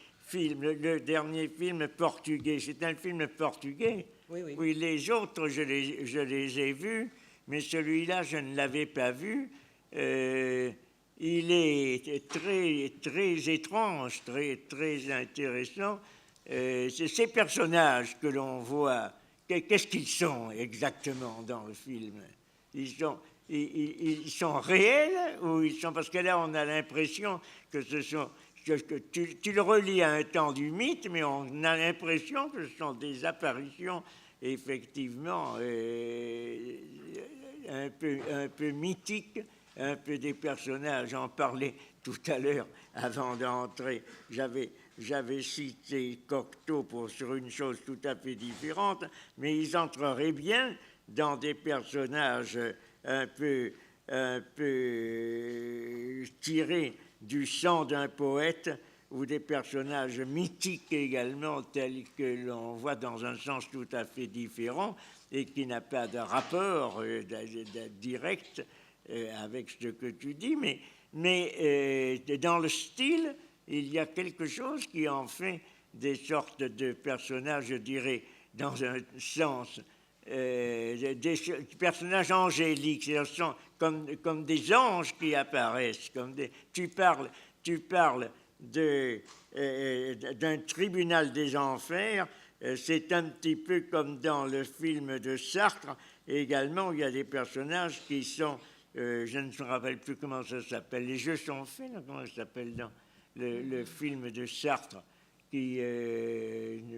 film portugais. C'est un film portugais. Oui, les autres, je les ai vus, mais celui-là, je ne l'avais pas vu. Il est très, très étrange, très, très intéressant. Ces personnages que l'on voit, qu'est-ce qu'ils sont exactement dans le film? Ils sont réels ou ils sont... Parce que là, on a l'impression que ce sont... Que tu le relis à un temps du mythe, mais on a l'impression que ce sont des apparitions effectivement un peu mythiques, un peu des personnages. J'en parlais tout à l'heure avant d'entrer. J'avais cité Cocteau sur une chose tout à fait différente, mais ils entreraient bien dans des personnages un peu tirés du sang d'un poète ou des personnages mythiques également, tels que l'on voit dans un sens tout à fait différent et qui n'a pas de rapport direct avec ce que tu dis, mais dans le style, il y a quelque chose qui en fait des sortes de personnages, je dirais, dans un sens, des personnages angéliques, c'est-à-dire comme des anges qui apparaissent. Tu parles d'un tribunal des enfers, c'est un petit peu comme dans le film de Sartre, Et également, il y a des personnages qui sont, je ne me rappelle plus comment ça s'appelle, les jeux sont faits, là, comment ça s'appelle dans le film de Sartre, qui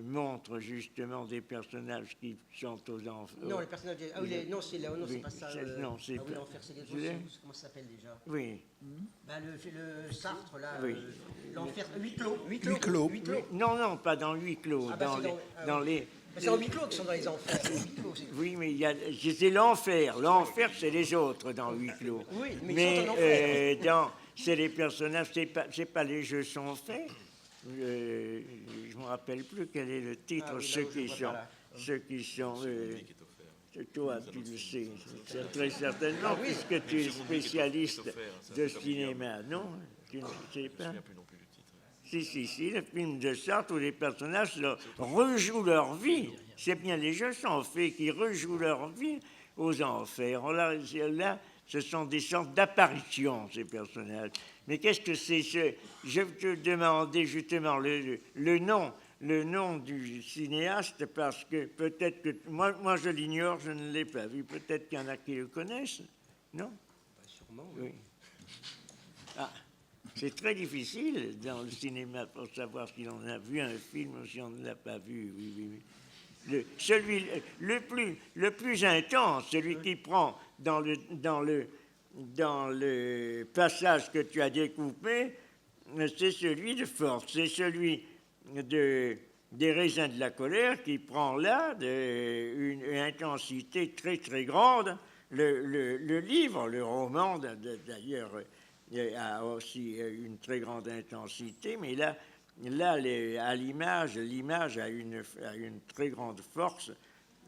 montre justement des personnages qui sont aux enfers. Non, les personnages. Ah oui, non, c'est pas ça. Non, c'est ah oui, l'enfer, c'est les autres. Comment ça s'appelle déjà? Oui. Ben, le Sartre, là. Oui. L'enfer. Huis clos. Huis clos. Non, pas dans huis clos. Ah, ben, dans les. C'est en huis clos qu'ils sont dans les enfers. Oui, mais c'est l'enfer. L'enfer, c'est les autres dans huis clos. Oui, mais ils sont en enfer. C'est les personnages, c'est pas les jeux sont faits. Je ne me rappelle plus quel est le titre. Ah, oui, ceux qui sont. Toi, tu le sais, c'est très certainement, puisque tu es spécialiste de cinéma, non? Tu ne sais pas? Si, le film de Sartre où les personnages rejouent leur vie. C'est bien les jeux sont faits qui rejouent leur vie aux enfers. Là, ce sont des sortes d'apparitions, ces personnages. Mais qu'est-ce que c'est je te demandais justement le nom du cinéaste, parce que peut-être que... Moi je l'ignore, je ne l'ai pas vu. Peut-être qu'il y en a qui le connaissent, non? Sûrement, oui. Ah, c'est très difficile dans le cinéma pour savoir si on a vu un film ou si on ne l'a pas vu. Oui. Celui le plus intense, celui qui prend dans le passage que tu as découpé, c'est celui de Force, c'est celui des raisins de la colère qui prend là une intensité très très grande. Le livre, le roman d'ailleurs a aussi une très grande intensité, mais là à l'image a une très grande force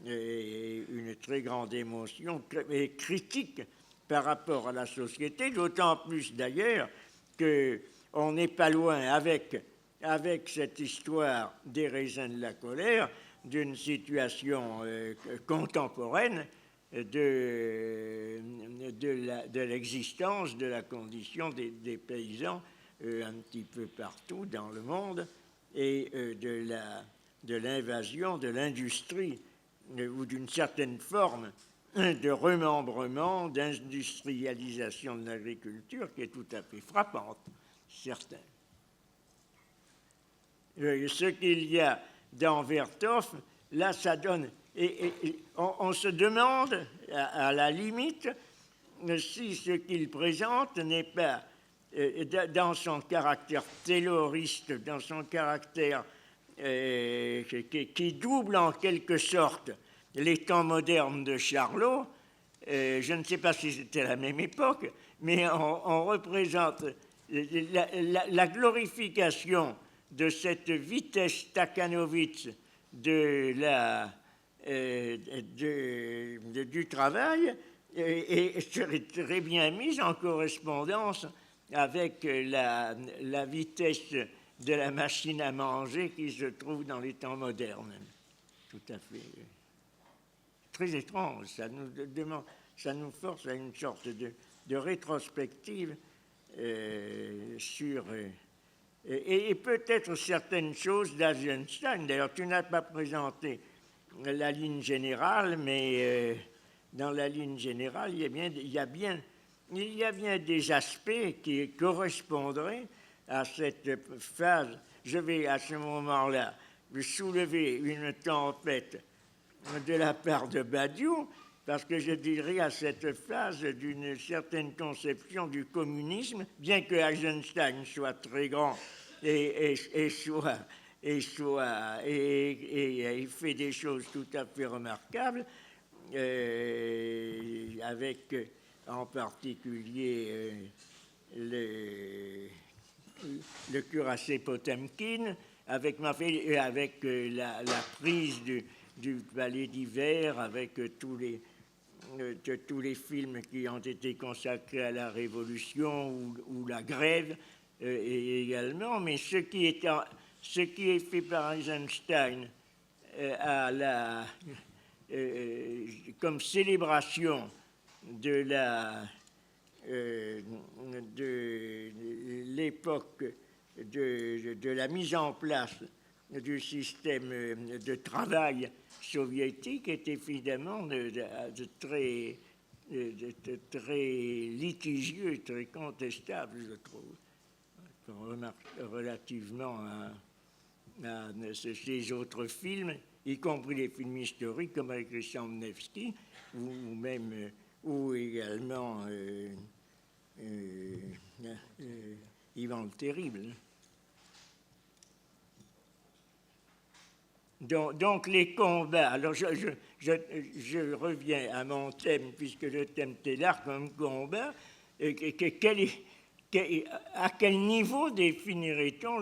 et une très grande émotion et critique par rapport à la société, d'autant plus d'ailleurs qu'on n'est pas loin avec cette histoire des raisins de la colère d'une situation contemporaine de l'existence, de la condition des paysans un petit peu partout dans le monde et de l'invasion de l'industrie ou d'une certaine forme de remembrement, d'industrialisation de l'agriculture qui est tout à fait frappante, certain. Ce qu'il y a dans Vertov, là, ça donne... Et on se demande, à la limite, si ce qu'il présente n'est pas, dans son caractère tayloriste, dans son caractère qui double en quelque sorte les temps modernes de Charlot. Je ne sais pas si c'était à la même époque, mais on représente la glorification de cette vitesse stakhanovitch du travail et serait très bien mise en correspondance avec la vitesse de la machine à manger qui se trouve dans les temps modernes. Tout à fait. Très étrange, ça nous force à une sorte de rétrospective sur... Et peut-être certaines choses d'Eisenstein. D'ailleurs, tu n'as pas présenté la ligne générale, mais dans la ligne générale, il y a bien des aspects qui correspondraient à cette phase. Je vais à ce moment-là soulever une tempête de la part de Badiou, parce que je dirais à cette phase d'une certaine conception du communisme, bien que Eisenstein soit très grand et fait des choses tout à fait remarquables, avec en particulier le cuirassé Potemkin, avec la prise du palais d'hiver, avec tous les films qui ont été consacrés à la Révolution ou la grève également, mais ce qui est fait par Eisenstein comme célébration de l'époque de la mise en place du système de travail soviétique est évidemment très litigieux, très contestable, je trouve, relativement à ces autres films, y compris les films historiques comme Alexandre Nevsky, ou également Ivan le Terrible. Donc les combats, alors je reviens à mon thème, puisque le thème était l'art comme combat, à quel niveau définirait-on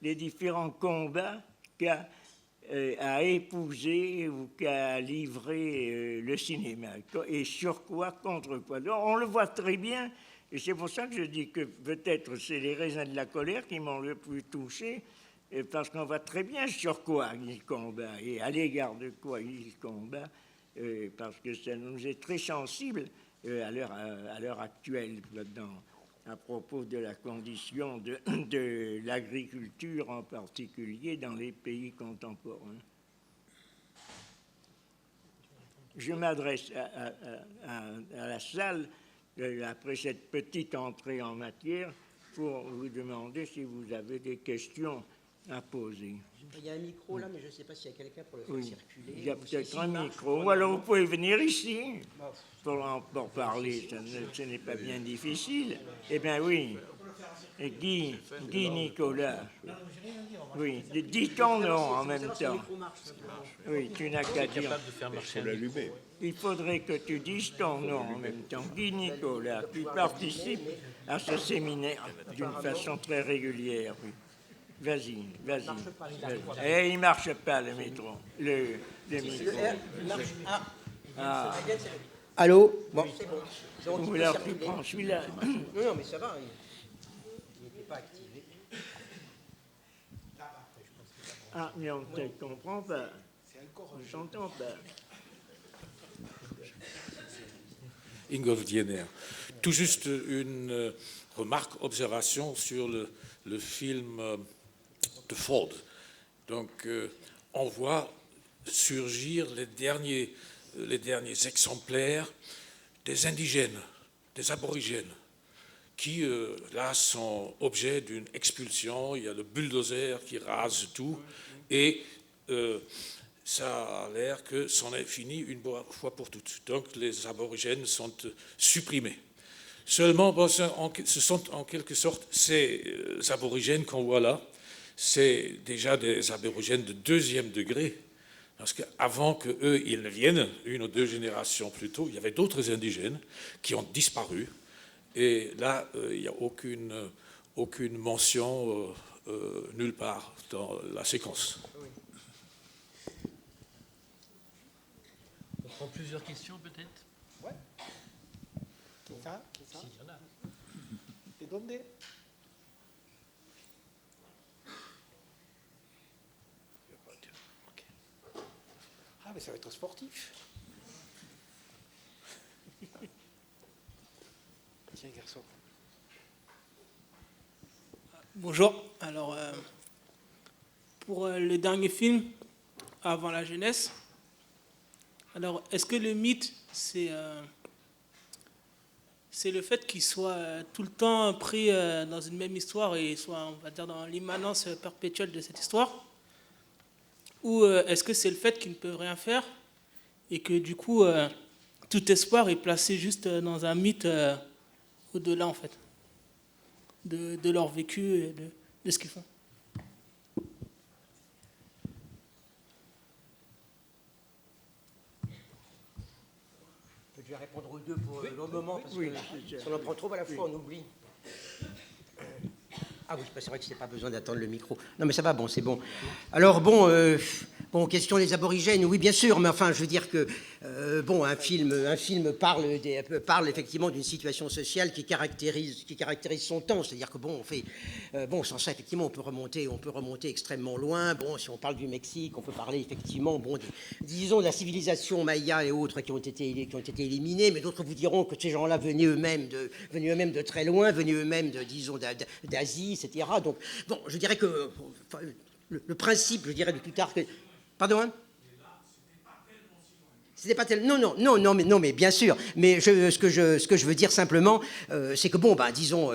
les différents combats qu'a épousé ou qu'a livré le cinéma, et sur quoi, contre quoi. Donc, on le voit très bien, et c'est pour ça que je dis que peut-être c'est les raisins de la colère qui m'ont le plus touché, parce qu'on voit très bien sur quoi il combat et à l'égard de quoi il combat, parce que ça nous est très sensible à l'heure actuelle à propos de la condition de l'agriculture en particulier dans les pays contemporains. Je m'adresse à la salle après cette petite entrée en matière pour vous demander si vous avez des questions à poser. Il y a un micro là, mais je ne sais pas s'il y a quelqu'un pour le faire circuler. Il y a peut-être un micro. Ou alors vous pouvez venir ici pour en parler. Ce n'est pas bien difficile. Eh bien oui. Et Guy Nicolas. Oui, dis ton nom en même temps. Oui, tu n'as qu'à dire. Il faudrait que tu dises ton nom en même temps. Guy Nicolas, qui participe à ce séminaire d'une façon très régulière. Oui. Vas-y. Et il ne marche pas, le métro. Le micro. Allô? Bon. Ou alors tu prends celui-là. Non, mais ça va. Il n'était pas activé. Ah, mais on ne te comprend pas. On ne s'entend pas. Ingolf Diener. Tout juste une remarque, observation sur le film de Ford. Donc, on voit surgir les derniers exemplaires des indigènes, des aborigènes, qui, là, sont objets d'une expulsion. Il y a le bulldozer qui rase tout, et ça a l'air que c'en est fini une fois pour toutes. Donc, les aborigènes sont supprimés. Seulement, bon, ce sont en quelque sorte ces aborigènes qu'on voit là. C'est déjà des aborigènes de 2e degré, parce qu'avant qu'eux, ils ne viennent, 1 ou 2 générations plus tôt, il y avait d'autres indigènes qui ont disparu. Et là, il n'y a aucune mention nulle part dans la séquence. On prend plusieurs questions, peut-être? Ouais. Ça? S'il y en a. ¿De dónde? Ah, mais ça va être sportif. Tiens, garçon. Bonjour. Alors, pour le dernier film, Avant la jeunesse, alors, est-ce que le mythe, c'est le fait qu'il soit tout le temps pris dans une même histoire et soit, on va dire, dans l'immanence perpétuelle de cette histoire? Ou est-ce que c'est le fait qu'ils ne peuvent rien faire et que du coup, tout espoir est placé juste dans un mythe au-delà, en fait, de leur vécu et de ce qu'ils font? Je vais répondre aux deux pour le moment, parce que si on en prend trop, à la fois on oublie. Ah oui, c'est vrai que c'est pas besoin d'attendre le micro. Non, mais ça va, bon, c'est bon. Alors, bon, question des aborigènes, oui, bien sûr, mais enfin, je veux dire que, bon, un film parle effectivement d'une situation sociale qui caractérise son temps. C'est-à-dire que, bon, on fait, bon, sans ça, effectivement, on peut remonter extrêmement loin. Bon, si on parle du Mexique, on peut parler effectivement, bon, disons, de la civilisation maya et autres qui ont été éliminés, mais d'autres vous diront que ces gens-là venaient eux-mêmes de très loin, venaient eux-mêmes, disons, d'Asie, etc. Donc, bon, je dirais que le principe, je dirais, de Plutarque. Pardon, hein? C'était pas tellement. Non, mais bien sûr. Mais ce que je veux dire simplement, c'est que bon, disons,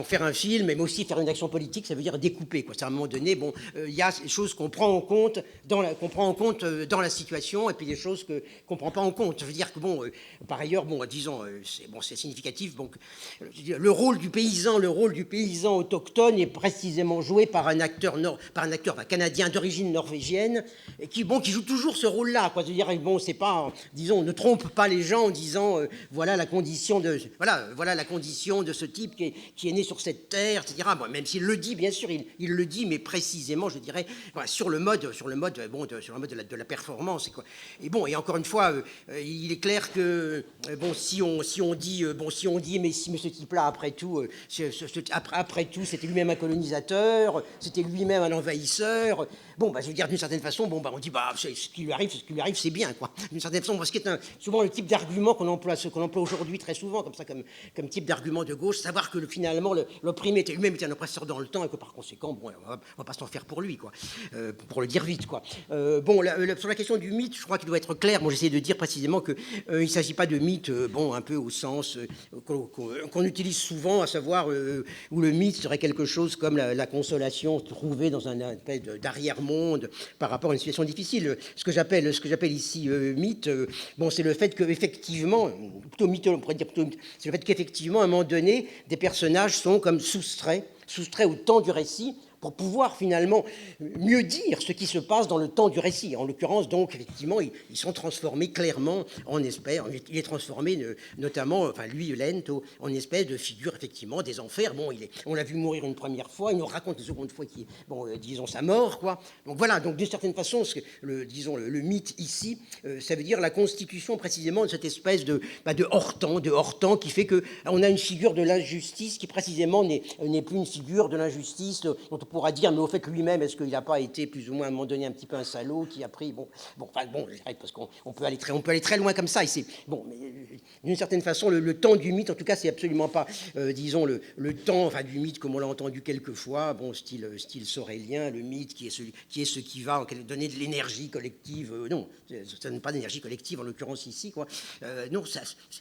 faire un film, mais aussi faire une action politique, ça veut dire découper, quoi. C'est à un moment donné, bon, il y a des choses qu'on prend en compte dans la situation, et puis des choses qu'on prend pas en compte. Je veux dire que bon, par ailleurs, bon, disons, c'est significatif. Donc, le rôle du paysan autochtone est précisément joué par un acteur canadien d'origine norvégienne, et qui joue toujours ce rôle-là, quoi. Je veux dire, bon, c'est pas, disons, ne trompe pas les gens en disant voilà la condition de ce type qui est né sur cette terre, etc. Bon, même s'il le dit, bien sûr, il le dit, mais précisément, je dirais, voilà, sur le mode de la performance, quoi. Et bon, et encore une fois, il est clair que bon, si on dit, mais ce type-là, après tout, c'était lui-même un colonisateur, c'était lui-même un envahisseur. Bon, je veux dire, d'une certaine façon, on dit, ce qui lui arrive, c'est bien, quoi. D'une certaine façon, ce qui est souvent le type d'argument qu'on emploie aujourd'hui très souvent, comme ça, comme type d'argument de gauche, savoir que finalement, l'opprimé lui-même était un oppresseur dans le temps, et que par conséquent, bon, on va pas s'en faire pour lui, quoi, pour le dire vite, quoi. Sur la question du mythe, je crois qu'il doit être clair. Moi, j'essaie de dire précisément que il ne s'agit pas de mythe, un peu au sens qu'on utilise souvent, à savoir où le mythe serait quelque chose comme la consolation trouvée dans un espèce d'arrière-monde par rapport à une situation difficile. Ce que j'appelle ici mythe, c'est le fait qu'effectivement, plutôt mythe, on pourrait dire plutôt mythe, c'est le fait qu'effectivement, à un moment donné, des personnages sont comme soustraits au temps du récit, pour pouvoir finalement mieux dire ce qui se passe dans le temps du récit. En l'occurrence, donc, effectivement, ils sont transformés clairement en espèce. Il est transformé notamment, lui, Lento, en espèce de figure, effectivement, des enfers. Bon, on l'a vu mourir une première fois, il nous raconte une seconde fois disons, sa mort, quoi. Donc voilà, donc d'une certaine façon, le mythe ici, ça veut dire la constitution précisément de cette espèce de hors-temps qui fait qu'on a une figure de l'injustice qui précisément n'est plus une figure de l'injustice dont on pourra dire, mais au fait lui-même, est-ce qu'il n'a pas été plus ou moins à un moment donné un petit peu un salaud qui a pris, parce qu'on peut aller très loin comme ça. Et mais d'une certaine façon, le temps du mythe, en tout cas, c'est absolument pas, disons, le temps, du mythe comme on l'a entendu quelquefois, style sorélien, le mythe qui est ce qui va donner de l'énergie collective. Non, ça n'est pas d'énergie collective en l'occurrence ici, quoi. Non,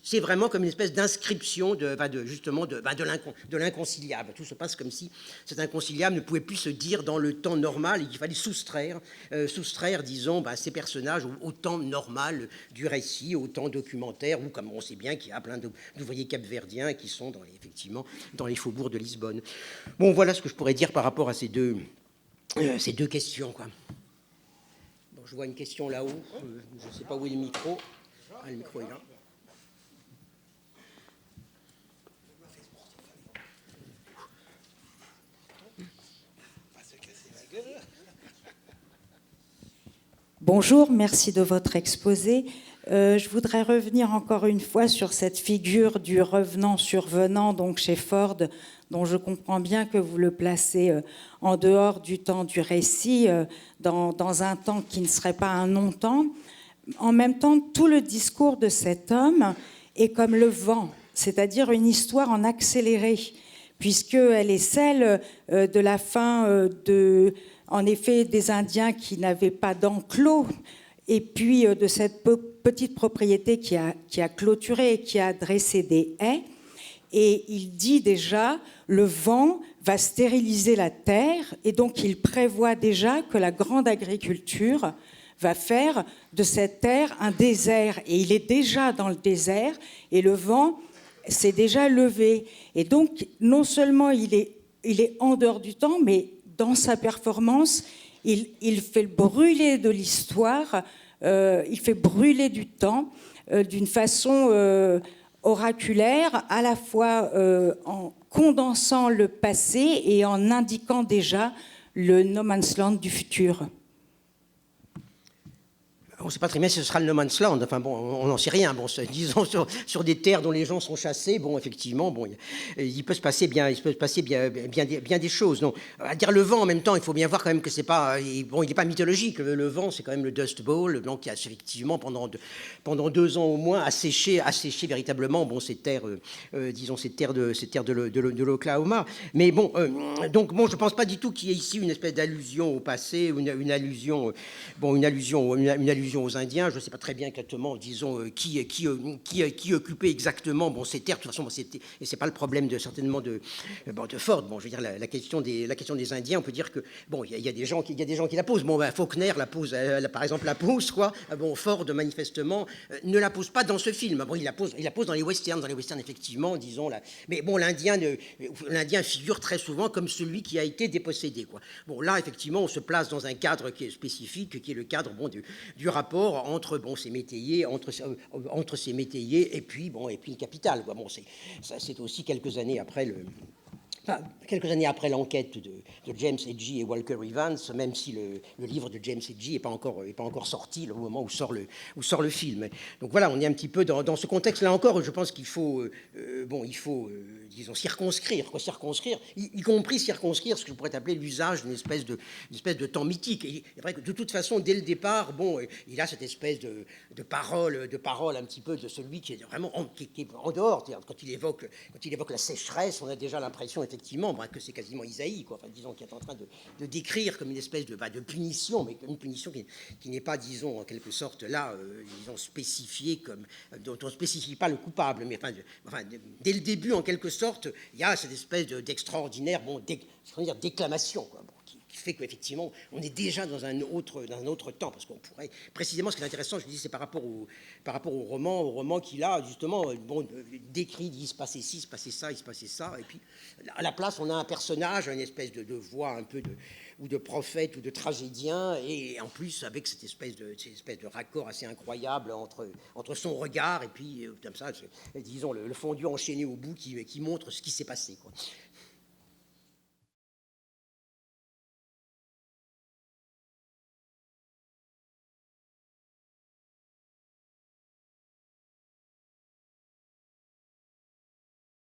c'est vraiment comme une espèce d'inscription de l'inconciliable. Tout se passe comme si cet inconciliable ne pouvait plus se dire dans le temps normal et qu'il fallait soustraire, disons, ces personnages au temps normal du récit, au temps documentaire, ou comme on sait bien qu'il y a plein d'ouvriers capverdiens qui sont effectivement dans les faubourgs de Lisbonne. Bon, voilà ce que je pourrais dire par rapport à ces deux questions, quoi. Bon, je vois une question là-haut, je ne sais pas où est le micro. Ah, le micro est là. Bonjour, merci de votre exposé. Je voudrais revenir encore une fois sur cette figure du revenant-survenant, donc chez Ford, dont je comprends bien que vous le placez en dehors du temps du récit, dans un temps qui ne serait pas un non-temps. En même temps, tout le discours de cet homme est comme le vent, c'est-à-dire une histoire en accéléré, puisqu'elle est celle de la fin en effet, des Indiens qui n'avaient pas d'enclos, et puis de cette petite propriété qui a clôturé et qui a dressé des haies. Et il dit déjà, le vent va stériliser la terre, et donc il prévoit déjà que la grande agriculture va faire de cette terre un désert. Et il est déjà dans le désert, et le vent s'est déjà levé. Et donc, non seulement il est en dehors du temps, mais dans sa performance, il fait brûler de l'histoire, il fait brûler du temps d'une façon oraculaire, à la fois en condensant le passé et en indiquant déjà le no man's land du futur. On ne sait pas très bien si ce sera le No Man's Land. Enfin bon, on n'en sait rien. Bon, disons sur des terres dont les gens sont chassés. Bon, effectivement, bon, il peut se passer bien des choses. Donc, à dire le vent en même temps, il faut bien voir quand même que c'est pas bon. Il n'est pas mythologique. Le vent, c'est quand même le Dust Bowl, donc qui a effectivement pendant 2 ans au moins asséché véritablement bon ces terres, disons ces terres de l'Oklahoma. Mais bon, donc bon, je pense pas du tout qu'il y ait ici une espèce d'allusion au passé, une allusion aux Indiens. Je ne sais pas très bien exactement, disons, qui occupait exactement bon, ces terres. De toute façon, et c'est pas le problème certainement de Ford. Bon, je veux dire, la question des Indiens, on peut dire que bon, il y a des gens qui la posent. Bon, Faulkner la pose, par exemple, la pose, quoi. Bon, Ford, manifestement, ne la pose pas dans ce film. Bon, il la pose dans les westerns. Dans les westerns, effectivement, disons là. Mais bon, l'Indien figure très souvent comme celui qui a été dépossédé, quoi. Bon, là, effectivement, on se place dans un cadre qui est spécifique, qui est le cadre bon du rapport entre bon ces métayers, entre ces métayers et puis une capitale, quoi. Bon, c'est aussi quelques années après l'enquête de James Edgy et Walker Evans, même si le livre de James Edgy n'est pas encore sorti au moment où sort le film. Donc voilà, on est un petit peu dans ce contexte. Là encore, je pense qu'il faut, disons, circonscrire, y compris circonscrire ce que je pourrais appeler l'usage d'une espèce de temps mythique. Et c'est vrai que de toute façon, dès le départ, bon, il a cette espèce de parole un petit peu de celui qui est vraiment qui est en dehors. Quand il évoque la sécheresse, on a déjà l'impression effectivement que c'est quasiment Isaïe, quoi. Enfin, disons, qui est en train de décrire comme une espèce de punition, mais une punition qui n'est pas, disons, en quelque sorte là, disons, spécifiée dont on ne spécifie pas le coupable, mais dès le début, en quelque sorte, il y a cette espèce d'extraordinaire déclamation, quoi. Bon, qui fait qu'effectivement, on est déjà dans un autre temps, parce qu'on pourrait, précisément, ce qui est intéressant, je dis, c'est par rapport au roman qu'il a, justement, décrit, dit, il se passait ci, il se passait ça, il se passait ça, et puis, à la place, on a un personnage, une espèce de voix un peu ou de prophète ou de tragédien, et en plus, avec cette espèce de raccord assez incroyable entre son regard, et puis, comme ça, disons, le fondu enchaîné au bout qui montre ce qui s'est passé, quoi.